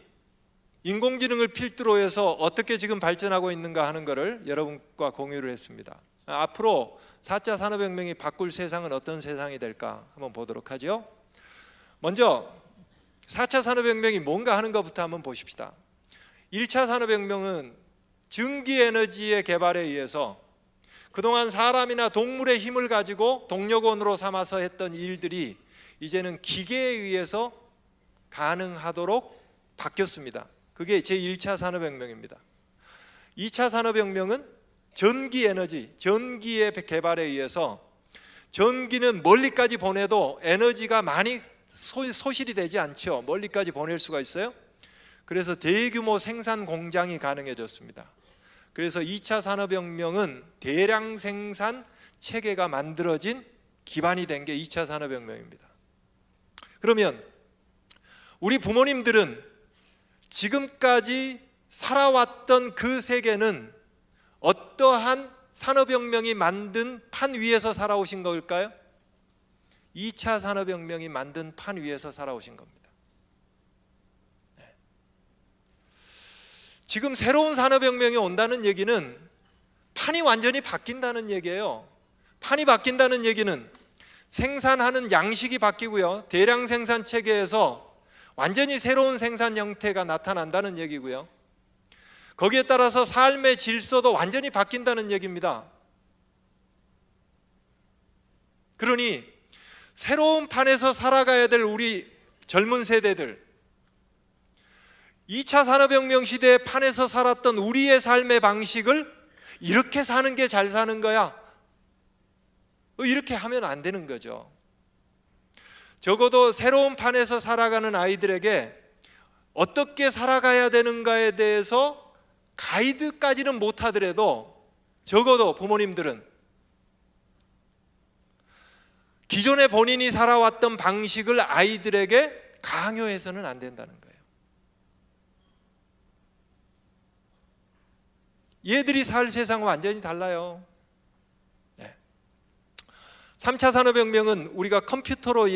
인공지능을 필두로 해서 어떻게 지금 발전하고 있는가 하는 것을 여러분과 공유를 했습니다. 앞으로 4차 산업혁명이 바꿀 세상은 어떤 세상이 될까 한번 보도록 하죠. 먼저 4차 산업혁명이 뭔가 하는 것부터 한번 보십시다. 1차 산업혁명은 전기에너지의 개발에 의해서 그동안 사람이나 동물의 힘을 가지고 동력원으로 삼아서 했던 일들이 이제는 기계에 의해서 가능하도록 바뀌었습니다. 그게 제1차 산업혁명입니다. 2차 산업혁명은 전기에너지, 전기의 개발에 의해서 전기는 멀리까지 보내도 에너지가 많이 소실이 되지 않죠. 멀리까지 보낼 수가 있어요. 그래서 대규모 생산 공장이 가능해졌습니다. 그래서 2차 산업혁명은 대량 생산 체계가 만들어진 기반이 된 게 2차 산업혁명입니다. 그러면 우리 부모님들은 지금까지 살아왔던 그 세계는 어떠한 산업혁명이 만든 판 위에서 살아오신 걸까요? 2차 산업혁명이 만든 판 위에서 살아오신 겁니다. 지금 새로운 산업혁명이 온다는 얘기는 판이 완전히 바뀐다는 얘기예요. 판이 바뀐다는 얘기는 생산하는 양식이 바뀌고요, 대량 생산 체계에서 완전히 새로운 생산 형태가 나타난다는 얘기고요, 거기에 따라서 삶의 질서도 완전히 바뀐다는 얘기입니다. 그러니 새로운 판에서 살아가야 될 우리 젊은 세대들, 2차 산업혁명 시대의 판에서 살았던 우리의 삶의 방식을 이렇게 사는 게 잘 사는 거야, 이렇게 하면 안 되는 거죠. 적어도 새로운 판에서 살아가는 아이들에게 어떻게 살아가야 되는가에 대해서 가이드까지는 못하더라도 적어도 부모님들은 기존에 본인이 살아왔던 방식을 아이들에게 강요해서는 안 된다는 거예요. 얘들이 살 세상은 완전히 달라요. 3차 산업혁명은 우리가 컴퓨터로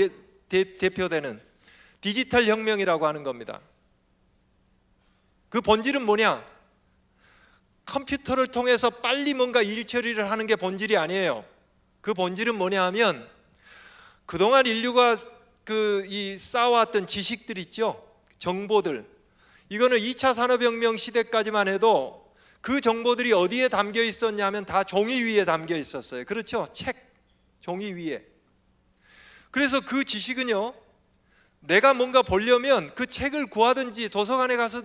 대표되는 디지털 혁명이라고 하는 겁니다. 그 본질은 뭐냐? 컴퓨터를 통해서 빨리 뭔가 일 처리를 하는 게 본질이 아니에요. 그 본질은 뭐냐 하면 그동안 인류가 쌓아왔던 지식들 있죠, 정보들, 이거는 2차 산업혁명 시대까지만 해도 그 정보들이 어디에 담겨 있었냐 하면 다 종이 위에 담겨 있었어요. 그렇죠? 책, 종이 위에. 그래서 그 지식은요, 내가 뭔가 보려면 그 책을 구하든지 도서관에 가서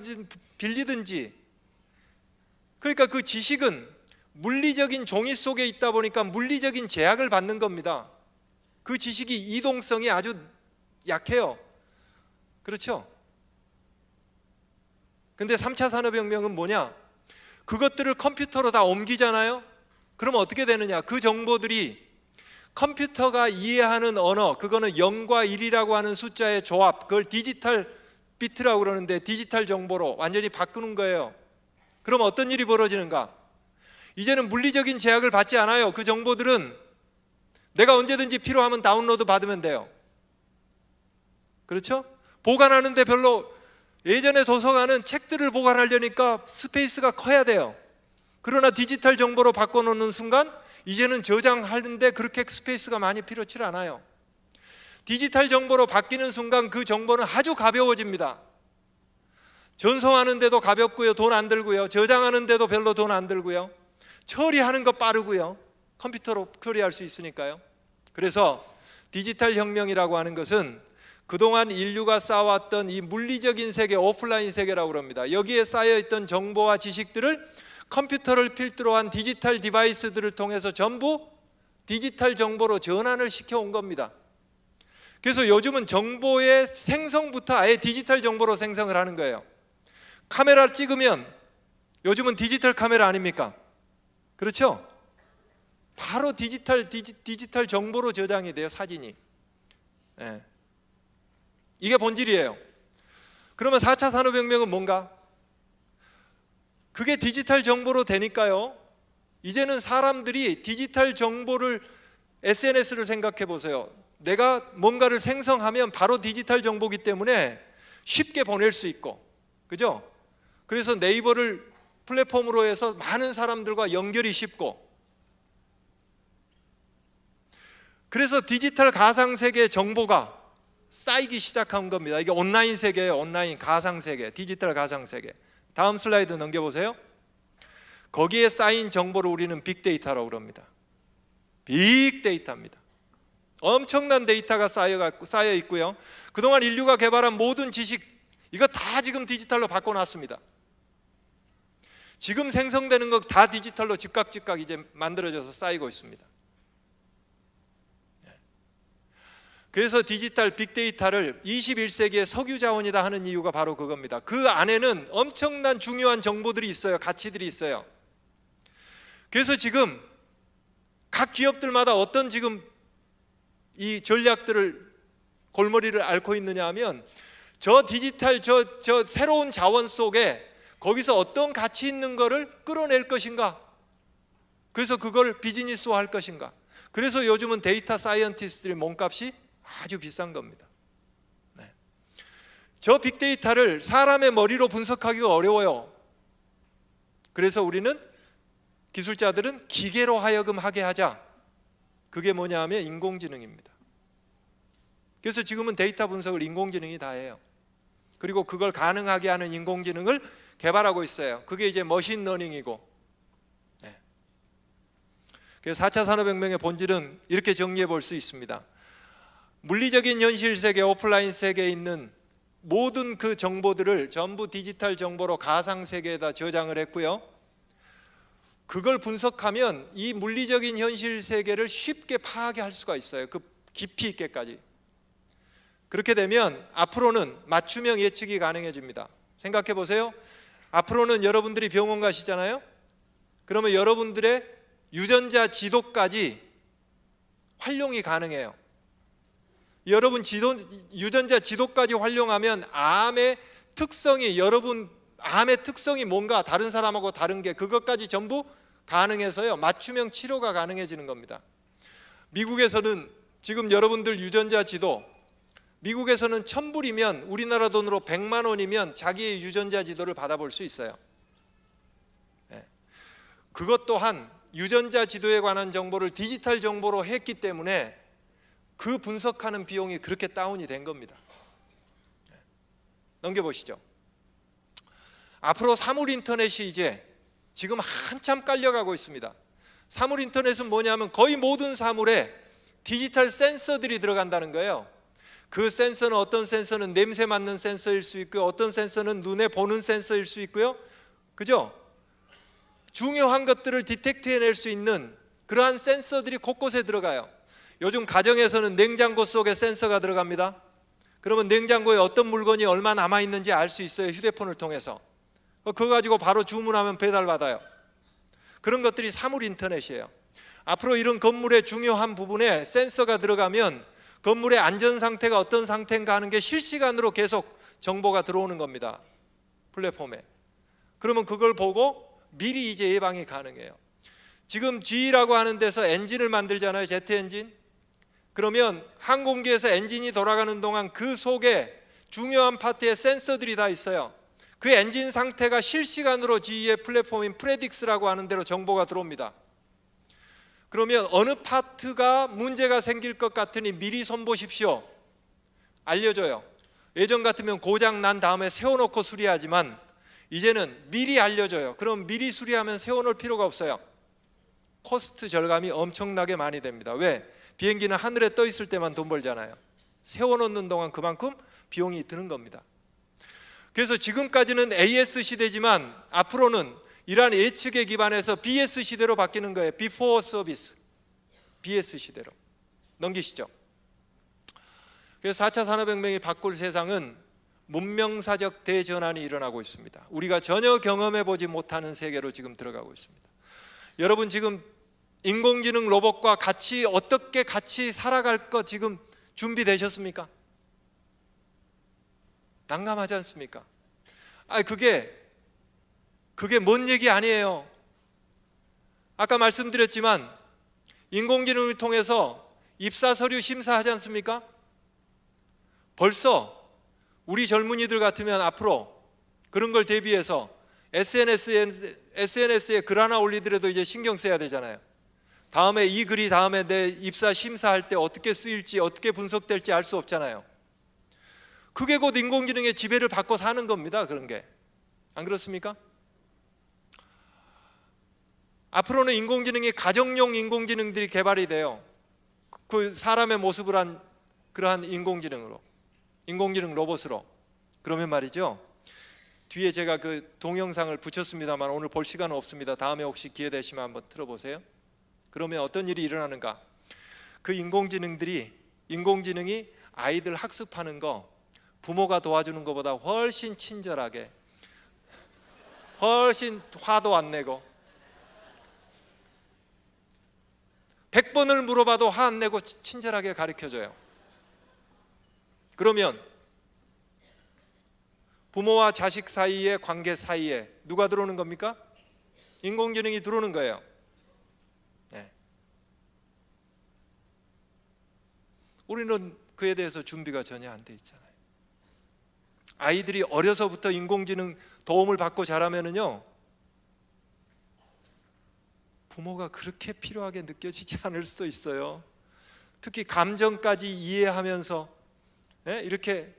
빌리든지, 그러니까 그 지식은 물리적인 종이 속에 있다 보니까 물리적인 제약을 받는 겁니다. 그 지식이 이동성이 아주 약해요. 그렇죠? 근데 3차 산업혁명은 뭐냐? 그것들을 컴퓨터로 다 옮기잖아요. 그러면 어떻게 되느냐? 그 정보들이 컴퓨터가 이해하는 언어, 그거는 0과 1이라고 하는 숫자의 조합, 그걸 디지털 비트라고 그러는데 디지털 정보로 완전히 바꾸는 거예요. 그럼 어떤 일이 벌어지는가? 이제는 물리적인 제약을 받지 않아요. 그 정보들은 내가 언제든지 필요하면 다운로드 받으면 돼요. 그렇죠? 보관하는데 별로, 예전에 도서관은 책들을 보관하려니까 스페이스가 커야 돼요. 그러나 디지털 정보로 바꿔놓는 순간 이제는 저장하는데 그렇게 스페이스가 많이 필요치 않아요. 디지털 정보로 바뀌는 순간 그 정보는 아주 가벼워집니다. 전송하는데도 가볍고요, 돈 안 들고요, 저장하는데도 별로 돈 안 들고요, 처리하는 거 빠르고요, 컴퓨터로 처리할 수 있으니까요. 그래서 디지털 혁명이라고 하는 것은 그동안 인류가 쌓아왔던 이 물리적인 세계, 오프라인 세계라고 합니다. 여기에 쌓여있던 정보와 지식들을 컴퓨터를 필두로 한 디지털 디바이스들을 통해서 전부 디지털 정보로 전환을 시켜온 겁니다. 그래서 요즘은 정보의 생성부터 아예 디지털 정보로 생성을 하는 거예요. 카메라를 찍으면 요즘은 디지털 카메라 아닙니까? 그렇죠? 바로 디지털 정보로 저장이 돼요, 사진이. 네. 이게 본질이에요. 그러면 4차 산업혁명은 뭔가? 그게 디지털 정보로 되니까요, 이제는 사람들이 디지털 정보를, SNS를 생각해 보세요. 내가 뭔가를 생성하면 바로 디지털 정보이기 때문에 쉽게 보낼 수 있고, 그죠? 그래서 네이버를 플랫폼으로 해서 많은 사람들과 연결이 쉽고, 그래서 디지털 가상세계의 정보가 쌓이기 시작한 겁니다. 이게 온라인 세계예요. 온라인 가상세계, 디지털 가상세계. 다음 슬라이드 넘겨보세요. 거기에 쌓인 정보를 우리는 빅데이터라고 그럽니다. 빅데이터입니다. 엄청난 데이터가 쌓여 있고요. 그동안 인류가 개발한 모든 지식, 이거 다 지금 디지털로 바꿔놨습니다. 지금 생성되는 거 다 디지털로 즉각 이제 만들어져서 쌓이고 있습니다. 그래서 디지털 빅데이터를 21세기의 석유 자원이다 하는 이유가 바로 그겁니다. 그 안에는 엄청난 중요한 정보들이 있어요. 가치들이 있어요. 그래서 지금 각 기업들마다 어떤 지금 이 전략들을 골머리를 앓고 있느냐 하면, 저 디지털 저 새로운 자원 속에 거기서 어떤 가치 있는 거를 끌어낼 것인가, 그래서 그걸 비즈니스화 할 것인가. 그래서 요즘은 데이터 사이언티스트들의 몸값이 아주 비싼 겁니다. 네. 저 빅데이터를 사람의 머리로 분석하기가 어려워요. 그래서 우리는, 기술자들은 기계로 하여금 하게 하자. 그게 뭐냐 하면 인공지능입니다. 그래서 지금은 데이터 분석을 인공지능이 다 해요. 그리고 그걸 가능하게 하는 인공지능을 개발하고 있어요. 그게 이제 머신러닝이고. 네. 그래서 4차 산업혁명의 본질은 이렇게 정리해 볼 수 있습니다. 물리적인 현실 세계, 오프라인 세계에 있는 모든 그 정보들을 전부 디지털 정보로 가상 세계에다 저장을 했고요. 그걸 분석하면 이 물리적인 현실 세계를 쉽게 파악할 수가 있어요. 그 깊이 있게까지. 그렇게 되면 앞으로는 맞춤형 예측이 가능해집니다. 생각해 보세요. 앞으로는 여러분들이 병원 가시잖아요. 그러면 여러분들의 유전자 지도까지 활용이 가능해요. 여러분 유전자 지도까지 활용하면 암의 특성이, 여러분 암의 특성이 뭔가 다른 사람하고 다른 게, 그것까지 전부 가능해서요, 맞춤형 치료가 가능해지는 겁니다. 미국에서는 지금 여러분들 유전자 지도, 미국에서는 1,000불이면 우리나라 돈으로 100만 원이면 자기의 유전자 지도를 받아볼 수 있어요. 그것 또한 유전자 지도에 관한 정보를 디지털 정보로 했기 때문에 그 분석하는 비용이 그렇게 다운이 된 겁니다. 넘겨보시죠. 앞으로 사물 인터넷이 이제 지금 한참 깔려가고 있습니다. 사물 인터넷은 뭐냐면 거의 모든 사물에 디지털 센서들이 들어간다는 거예요. 그 센서는, 어떤 센서는 냄새 맡는 센서일 수 있고요, 어떤 센서는 눈에 보는 센서일 수 있고요, 그죠? 중요한 것들을 디텍트 해낼 수 있는 그러한 센서들이 곳곳에 들어가요. 요즘 가정에서는 냉장고 속에 센서가 들어갑니다. 그러면 냉장고에 어떤 물건이 얼마 남아있는지 알 수 있어요. 휴대폰을 통해서. 그거 가지고 바로 주문하면 배달받아요. 그런 것들이 사물 인터넷이에요. 앞으로 이런 건물의 중요한 부분에 센서가 들어가면 건물의 안전 상태가 어떤 상태인가 하는 게 실시간으로 계속 정보가 들어오는 겁니다. 플랫폼에. 그러면 그걸 보고 미리 이제 예방이 가능해요. 지금 GE라고 하는 데서 엔진을 만들잖아요. 제트 엔진. 그러면 항공기에서 엔진이 돌아가는 동안 그 속에 중요한 파트에 센서들이 다 있어요. 그 엔진 상태가 실시간으로 GE의 플랫폼인 프레딕스라고 하는 데로 정보가 들어옵니다. 그러면 어느 파트가 문제가 생길 것 같으니 미리 손보십시오. 알려줘요. 예전 같으면 고장 난 다음에 세워놓고 수리하지만 이제는 미리 알려줘요. 그럼 미리 수리하면 세워놓을 필요가 없어요. 코스트 절감이 엄청나게 많이 됩니다. 왜? 비행기는 하늘에 떠 있을 때만 돈 벌잖아요. 세워놓는 동안 그만큼 비용이 드는 겁니다. 그래서 지금까지는 AS 시대지만 앞으로는 이러한 예측에 기반해서 BS 시대로 바뀌는 거예요. Before Service, BS 시대로. 넘기시죠. 그래서 4차 산업혁명이 바꿀 세상은 문명사적 대전환이 일어나고 있습니다. 우리가 전혀 경험해보지 못하는 세계로 지금 들어가고 있습니다. 여러분 지금 인공지능 로봇과 같이 어떻게 같이 살아갈 거 지금 준비되셨습니까? 난감하지 않습니까? 그게 뭔 얘기 아니에요. 아까 말씀드렸지만 인공지능을 통해서 입사 서류 심사하지 않습니까? 벌써 우리 젊은이들 같으면 앞으로 그런 걸 대비해서 SNS에 글 하나 올리더라도 이제 신경 써야 되잖아요. 다음에 이 글이 다음에 내 입사 심사할 때 어떻게 쓰일지, 어떻게 분석될지 알 수 없잖아요. 그게 곧 인공지능의 지배를 받고 사는 겁니다. 그런 게. 안 그렇습니까? 앞으로는 인공지능이 가정용 인공지능들이 개발이 돼요. 그 사람의 모습을 한 그러한 인공지능 로봇으로. 그러면 말이죠, 뒤에 제가 그 동영상을 붙였습니다만 오늘 볼 시간은 없습니다. 다음에 혹시 기회 되시면 한번 틀어보세요. 그러면 어떤 일이 일어나는가? 그 인공지능이 아이들 학습하는 거 부모가 도와주는 것보다 훨씬 친절하게, 훨씬 화도 안 내고, 100번을 물어봐도 화 안 내고 친절하게 가르쳐줘요. 그러면 부모와 자식 사이의 관계 사이에 누가 들어오는 겁니까? 인공지능이 들어오는 거예요. 네. 우리는 그에 대해서 준비가 전혀 안 돼 있잖아요. 아이들이 어려서부터 인공지능 도움을 받고 자라면은요, 부모가 그렇게 필요하게 느껴지지 않을 수 있어요. 특히 감정까지 이해하면서 이렇게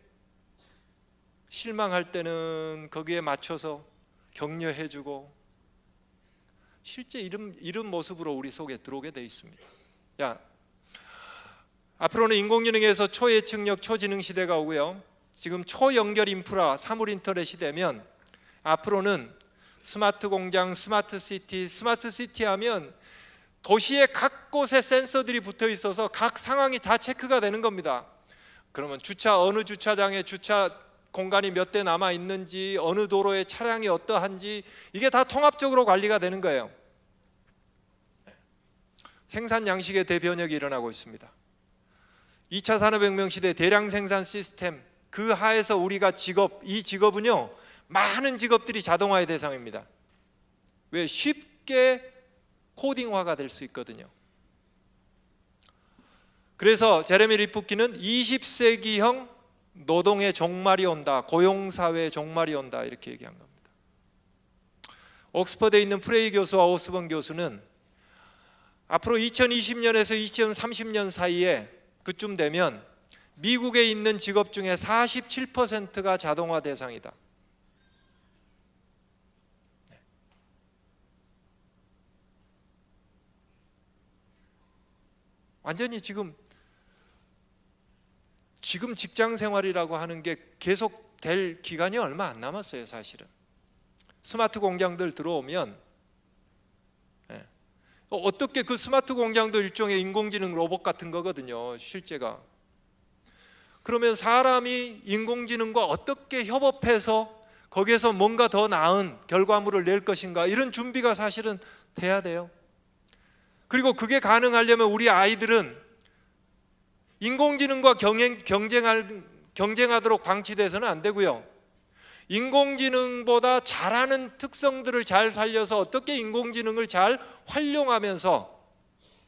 실망할 때는 거기에 맞춰서 격려해주고, 실제 이런 모습으로 우리 속에 들어오게 돼 있습니다. 앞으로는 인공지능에서 초예측력, 초지능 시대가 오고요, 지금 초연결 인프라, 사물 인터넷 시대면 앞으로는 스마트 공장, 스마트 시티 하면 도시의 각 곳에 센서들이 붙어 있어서 각 상황이 다 체크가 되는 겁니다. 그러면 어느 주차장에 주차 공간이 몇 대 남아 있는지, 어느 도로에 차량이 어떠한지, 이게 다 통합적으로 관리가 되는 거예요. 생산 양식의 대변혁이 일어나고 있습니다. 2차 산업혁명 시대 대량 생산 시스템, 그 하에서 우리가 이 직업은요, 많은 직업들이 자동화의 대상입니다. 왜? 쉽게 코딩화가 될 수 있거든요. 그래서 제레미 리프킨은 20세기형 노동의 종말이 온다, 고용사회의 종말이 온다, 이렇게 얘기한 겁니다. 옥스퍼드에 있는 프레이 교수와 오스본 교수는 앞으로 2020년에서 2030년 사이에 그쯤 되면 미국에 있는 직업 중에 47%가 자동화 대상이다. 완전히 지금 직장 생활이라고 하는 게 계속 될 기간이 얼마 안 남았어요. 사실은 스마트 공장들 들어오면 어떻게, 그 스마트 공장도 일종의 인공지능 로봇 같은 거거든요, 실제가. 그러면 사람이 인공지능과 어떻게 협업해서 거기에서 뭔가 더 나은 결과물을 낼 것인가, 이런 준비가 사실은 돼야 돼요. 그리고 그게 가능하려면 우리 아이들은 인공지능과 경쟁하도록 방치돼서는 안 되고요, 인공지능보다 잘하는 특성들을 잘 살려서 어떻게 인공지능을 잘 활용하면서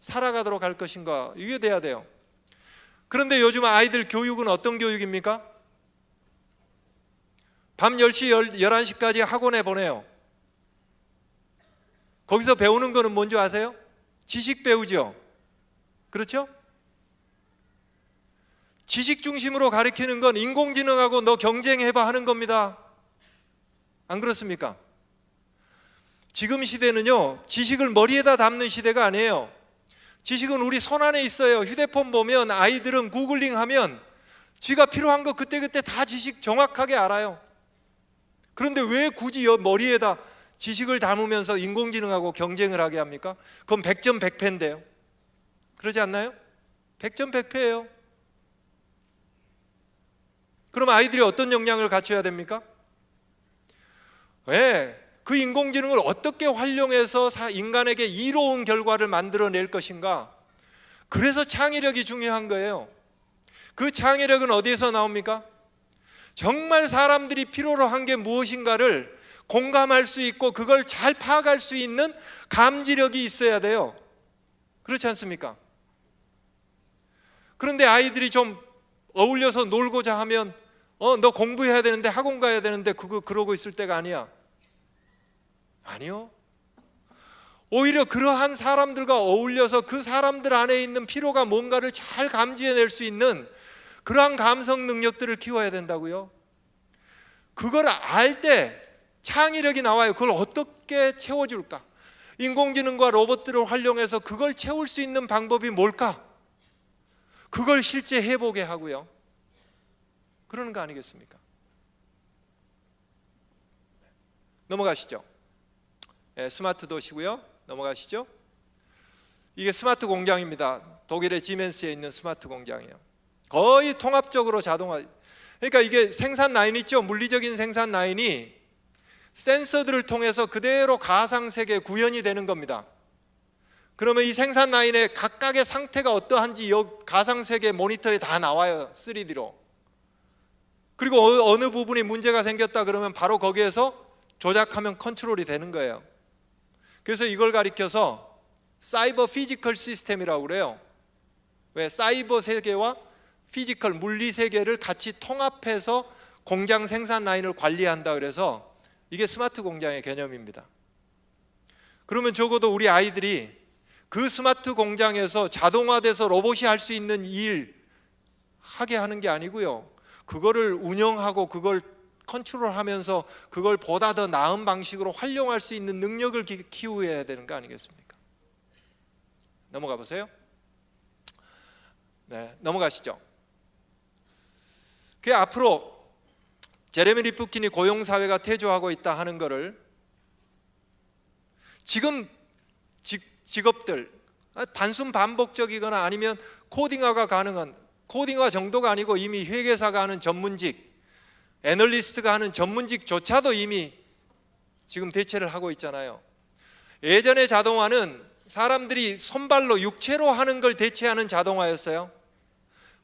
살아가도록 할 것인가, 이게 돼야 돼요. 그런데 요즘 아이들 교육은 어떤 교육입니까? 밤 10시, 11시까지 학원에 보내요. 거기서 배우는 거는 뭔지 아세요? 지식 배우죠. 그렇죠? 지식 중심으로 가르치는 건 인공지능하고 너 경쟁해봐 하는 겁니다. 안 그렇습니까? 지금 시대는요, 지식을 머리에다 담는 시대가 아니에요. 지식은 우리 손 안에 있어요. 휴대폰 보면 아이들은 구글링 하면 지가 필요한 거 그때그때 다 지식 정확하게 알아요. 그런데 왜 굳이 머리에다 지식을 담으면서 인공지능하고 경쟁을 하게 합니까? 그건 100점 100패인데요. 그러지 않나요? 100점 100패예요. 그럼 아이들이 어떤 역량을 갖춰야 됩니까? 그 인공지능을 어떻게 활용해서 인간에게 이로운 결과를 만들어낼 것인가? 그래서 창의력이 중요한 거예요. 그 창의력은 어디에서 나옵니까? 정말 사람들이 필요로 한 게 무엇인가를 공감할 수 있고 그걸 잘 파악할 수 있는 감지력이 있어야 돼요. 그렇지 않습니까? 그런데 아이들이 좀 어울려서 놀고자 하면 너 공부해야 되는데 학원 가야 되는데 그러고 있을 때가 아니야. 아니요. 오히려 그러한 사람들과 어울려서 그 사람들 안에 있는 피로가 뭔가를 잘 감지해낼 수 있는 그러한 감성 능력들을 키워야 된다고요. 그걸 알 때 창의력이 나와요. 그걸 어떻게 채워줄까? 인공지능과 로봇들을 활용해서 그걸 채울 수 있는 방법이 뭘까? 그걸 실제 해보게 하고요. 그러는 거 아니겠습니까? 넘어가시죠. 스마트 도시고요. 넘어가시죠. 이게 스마트 공장입니다. 독일의 지멘스에 있는 스마트 공장이에요. 거의 통합적으로 자동화. 그러니까 이게 생산 라인 있죠. 물리적인 생산 라인이 센서들을 통해서 그대로 가상세계에 구현이 되는 겁니다. 그러면 이 생산 라인의 각각의 상태가 어떠한지 이 가상세계 모니터에 다 나와요. 3D로. 그리고 어느 부분이 문제가 생겼다 그러면 바로 거기에서 조작하면 컨트롤이 되는 거예요. 그래서 이걸 가리켜서 사이버 피지컬 시스템이라고 그래요. 왜? 사이버 세계와 피지컬 물리 세계를 같이 통합해서 공장 생산 라인을 관리한다 그래서 이게 스마트 공장의 개념입니다. 그러면 적어도 우리 아이들이 그 스마트 공장에서 자동화돼서 로봇이 할 수 있는 일 하게 하는 게 아니고요. 그거를 운영하고 그걸 컨트롤하면서 그걸 보다 더 나은 방식으로 활용할 수 있는 능력을 키워야 되는 거 아니겠습니까? 넘어가 보세요. 네, 넘어가시죠. 그 앞으로 제레미 리프킨이 고용사회가 퇴조하고 있다 하는 것을 지금 직업들 단순 반복적이거나 아니면 코딩화가 가능한 코딩화 정도가 아니고 이미 회계사가 하는 전문직, 애널리스트가 하는 전문직조차도 이미 지금 대체를 하고 있잖아요. 예전의 자동화는 사람들이 손발로 육체로 하는 걸 대체하는 자동화였어요.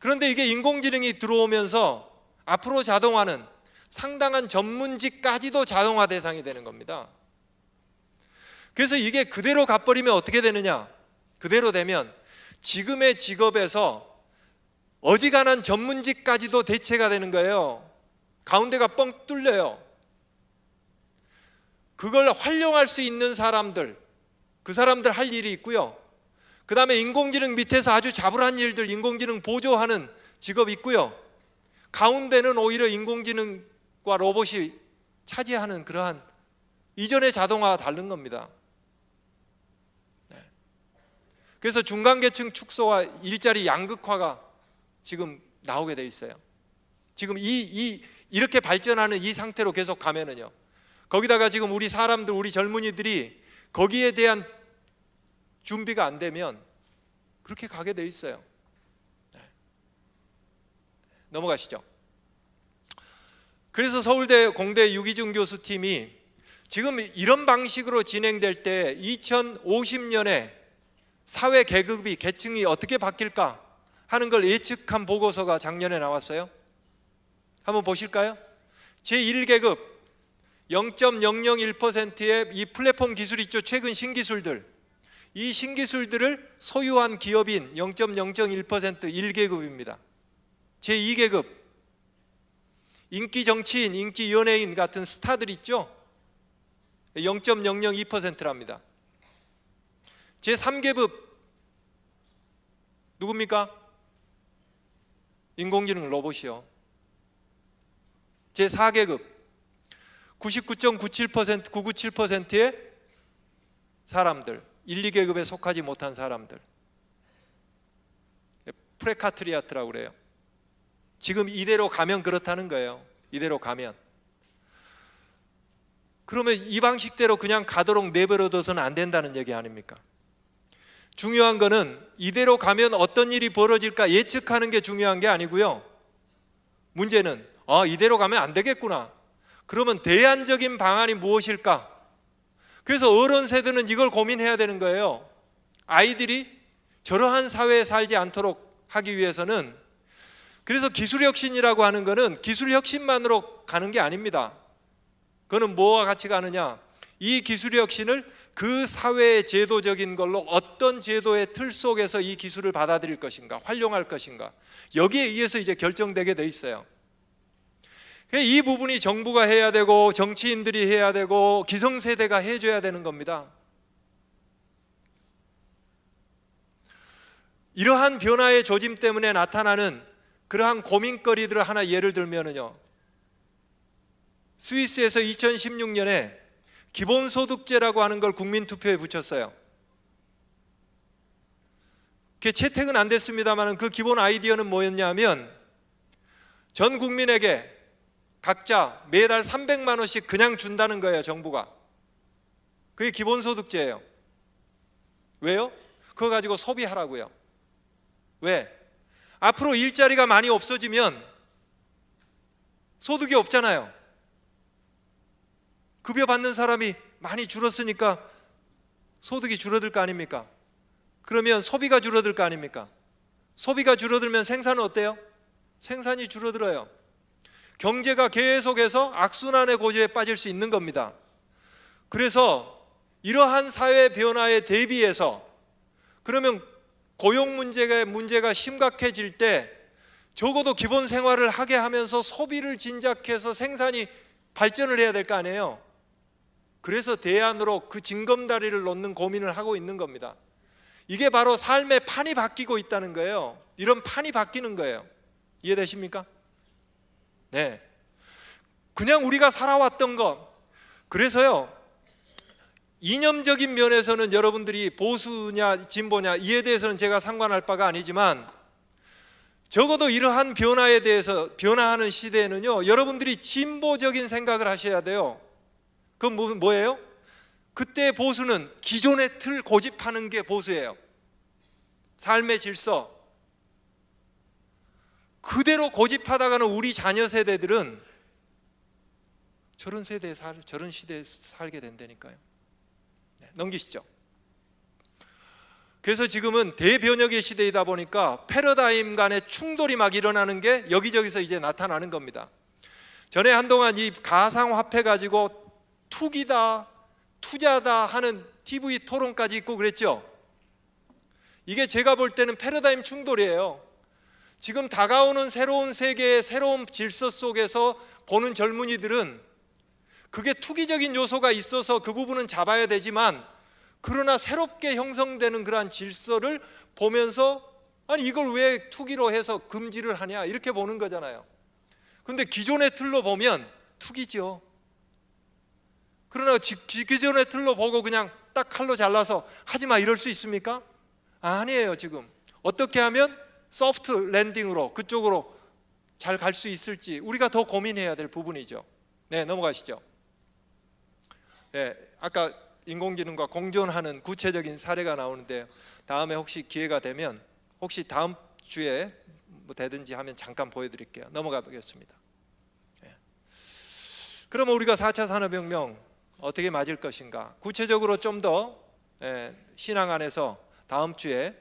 그런데 이게 인공지능이 들어오면서 앞으로 자동화는 상당한 전문직까지도 자동화 대상이 되는 겁니다. 그래서 이게 그대로 가버리면 어떻게 되느냐? 그대로 되면 지금의 직업에서 어지간한 전문직까지도 대체가 되는 거예요. 가운데가 뻥 뚫려요. 그걸 활용할 수 있는 사람들, 그 사람들 할 일이 있고요. 그 다음에 인공지능 밑에서 아주 잡을한 일들, 인공지능 보조하는 직업이 있고요. 가운데는 오히려 인공지능과 로봇이 차지하는 그러한 이전의 자동화와 다른 겁니다. 그래서 중간계층 축소와 일자리 양극화가 지금 나오게 돼 있어요. 지금 이렇게 발전하는 이 상태로 계속 가면은요. 거기다가 지금 우리 사람들, 우리 젊은이들이 거기에 대한 준비가 안 되면 그렇게 가게 돼 있어요. 넘어가시죠. 그래서 서울대 공대 유기준 교수팀이 지금 이런 방식으로 진행될 때 2050년에 사회 계급이 계층이 어떻게 바뀔까 하는 걸 예측한 보고서가 작년에 나왔어요. 한번 보실까요? 제1계급 0.001%의 이 플랫폼 기술 있죠. 최근 신기술들. 이 신기술들을 소유한 기업인 0.001% 1계급입니다. 제2계급 인기 정치인, 인기 연예인 같은 스타들 있죠. 0.002%랍니다. 제3계급 누굽니까? 인공지능 로봇이요. 제4계급 99.97%, 997%의 사람들, 1, 2계급에 속하지 못한 사람들, 프레카트리아트라고 그래요. 지금 이대로 가면 그렇다는 거예요. 이대로 가면. 그러면 이 방식대로 그냥 가도록 내버려둬서는 안 된다는 얘기 아닙니까? 중요한 거는 이대로 가면 어떤 일이 벌어질까 예측하는 게 중요한 게 아니고요. 문제는 이대로 가면 안 되겠구나. 그러면 대안적인 방안이 무엇일까? 그래서 어른 세대는 이걸 고민해야 되는 거예요. 아이들이 저러한 사회에 살지 않도록 하기 위해서는, 그래서 기술혁신이라고 하는 거는 기술혁신만으로 가는 게 아닙니다. 그거는 뭐와 같이 가느냐? 이 기술혁신을 그 사회의 제도적인 걸로 어떤 제도의 틀 속에서 이 기술을 받아들일 것인가, 활용할 것인가, 여기에 의해서 이제 결정되게 돼 있어요. 이 부분이 정부가 해야 되고 정치인들이 해야 되고 기성세대가 해줘야 되는 겁니다. 이러한 변화의 조짐 때문에 나타나는 그러한 고민거리들을 하나 예를 들면요, 스위스에서 2016년에 기본소득제라고 하는 걸 국민투표에 붙였어요. 그게 채택은 안 됐습니다만 그 기본 아이디어는 뭐였냐면 전 국민에게 각자 매달 300만 원씩 그냥 준다는 거예요, 정부가. 그게 기본소득제예요. 왜요? 그거 가지고 소비하라고요. 왜? 앞으로 일자리가 많이 없어지면 소득이 없잖아요. 급여 받는 사람이 많이 줄었으니까 소득이 줄어들 거 아닙니까? 그러면 소비가 줄어들 거 아닙니까? 소비가 줄어들면 생산은 어때요? 생산이 줄어들어요. 경제가 계속해서 악순환의 고질에 빠질 수 있는 겁니다. 그래서 이러한 사회 변화에 대비해서, 그러면 고용 문제가 심각해질 때 적어도 기본 생활을 하게 하면서 소비를 진작해서 생산이 발전을 해야 될 거 아니에요. 그래서 대안으로 그 징검다리를 놓는 고민을 하고 있는 겁니다. 이게 바로 삶의 판이 바뀌고 있다는 거예요. 이런 판이 바뀌는 거예요. 이해되십니까? 네. 그냥 우리가 살아왔던 것, 그래서요, 이념적인 면에서는 여러분들이 보수냐 진보냐 이에 대해서는 제가 상관할 바가 아니지만, 적어도 이러한 변화에 대해서, 변화하는 시대에는요, 여러분들이 진보적인 생각을 하셔야 돼요. 그건 뭐예요? 그때 보수는 기존의 틀 고집하는 게 보수예요. 삶의 질서 그대로 고집하다가는 우리 자녀 세대들은 저런 시대에 살게 된다니까요. 네, 넘기시죠. 그래서 지금은 대변혁의 시대이다 보니까 패러다임 간의 충돌이 막 일어나는 게 여기저기서 이제 나타나는 겁니다. 전에 한동안 이 가상화폐 가지고 투기다, 투자다 하는 TV 토론까지 있고 그랬죠. 이게 제가 볼 때는 패러다임 충돌이에요. 지금 다가오는 새로운 세계의 새로운 질서 속에서 보는 젊은이들은 그게 투기적인 요소가 있어서 그 부분은 잡아야 되지만, 그러나 새롭게 형성되는 그러한 질서를 보면서 아니 이걸 왜 투기로 해서 금지를 하냐 이렇게 보는 거잖아요. 그런데 기존의 틀로 보면 투기죠. 그러나 기존의 틀로 보고 그냥 딱 칼로 잘라서 하지마 이럴 수 있습니까? 아니에요. 지금 어떻게 하면 소프트 랜딩으로 그쪽으로 잘 갈 수 있을지 우리가 더 고민해야 될 부분이죠. 네, 넘어가시죠. 네, 아까 인공지능과 공존하는 구체적인 사례가 나오는데 다음에 혹시 기회가 되면 혹시 다음 주에 뭐 되든지 하면 잠깐 보여드릴게요. 넘어가 보겠습니다. 네. 그러면 우리가 4차 산업혁명 어떻게 맞을 것인가, 구체적으로 좀 더 신앙 안에서 다음 주에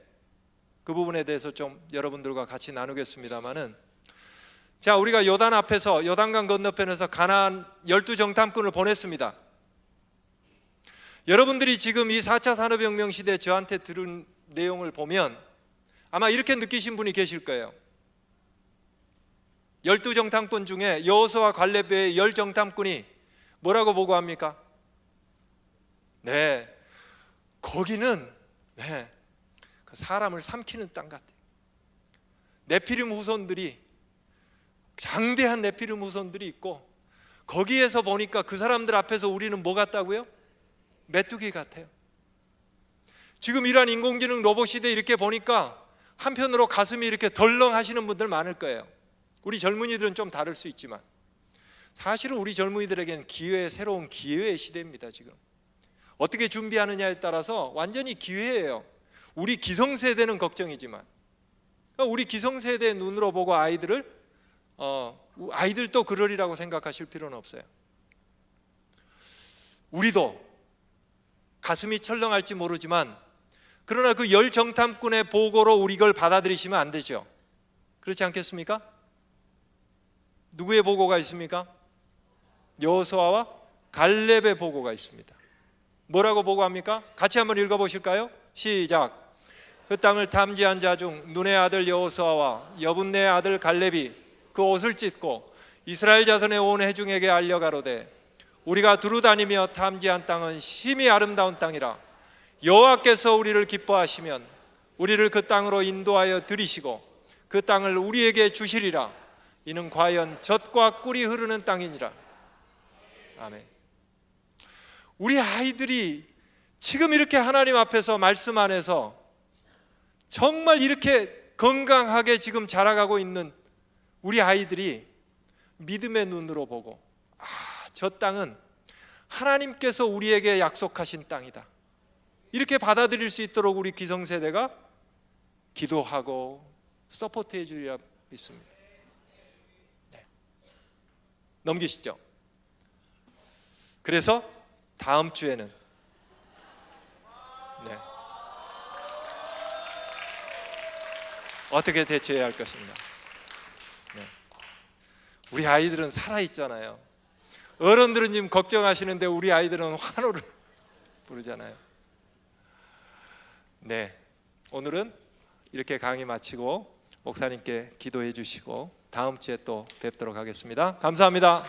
그 부분에 대해서 좀 여러분들과 같이 나누겠습니다만은, 자, 우리가 요단 앞에서, 요단강 건너편에서 가나안 12정탐꾼을 보냈습니다. 여러분들이 지금 이 4차 산업혁명 시대에 저한테 들은 내용을 보면 아마 이렇게 느끼신 분이 계실 거예요. 12정탐꾼 중에 여호수아와 갈렙의 10정탐꾼이 뭐라고 보고합니까? 네, 거기는 사람을 삼키는 땅 같아요. 네피림 후손들이, 장대한 네피림 후손들이 있고, 거기에서 보니까 그 사람들 앞에서 우리는 뭐 같다고요? 메뚜기 같아요. 지금 이러한 인공지능 로봇 시대에 이렇게 보니까 한편으로 가슴이 이렇게 덜렁하시는 분들 많을 거예요. 우리 젊은이들은 좀 다를 수 있지만 사실은 우리 젊은이들에게는 새로운 기회의 시대입니다. 지금 어떻게 준비하느냐에 따라서 완전히 기회예요. 우리 기성세대는 걱정이지만 우리 기성세대의 눈으로 보고 아이들도 그러리라고 생각하실 필요는 없어요. 우리도 가슴이 철렁할지 모르지만, 그러나 그 10정탐꾼의 보고로 우리 이걸 받아들이시면 안 되죠. 그렇지 않겠습니까? 누구의 보고가 있습니까? 여호수아와 갈렙의 보고가 있습니다. 뭐라고 보고합니까? 같이 한번 읽어보실까요? 시작. 그 땅을 탐지한 자 중 눈의 아들 여호수아와 여분네의 아들 갈렙이 그 옷을 찢고 이스라엘 자손의 온 회중에게 알려가로되 우리가 두루 다니며 탐지한 땅은 심히 아름다운 땅이라. 여호와께서 우리를 기뻐하시면 우리를 그 땅으로 인도하여 들이시고 그 땅을 우리에게 주시리라. 이는 과연 젖과 꿀이 흐르는 땅이니라. 아멘. 우리 아이들이 지금 이렇게 하나님 앞에서 말씀 안에서 정말 이렇게 건강하게 지금 자라가고 있는 우리 아이들이 믿음의 눈으로 보고, 저 땅은 하나님께서 우리에게 약속하신 땅이다, 이렇게 받아들일 수 있도록 우리 기성세대가 기도하고 서포트해 주리라 믿습니다. 네. 넘기시죠. 그래서 다음 주에는 어떻게 대처해야 할 것인가. 우리 아이들은 살아있잖아요. 어른들은 지금 걱정하시는데 우리 아이들은 환호를 부르잖아요. 네, 오늘은 이렇게 강의 마치고 목사님께 기도해 주시고 다음 주에 또 뵙도록 하겠습니다. 감사합니다.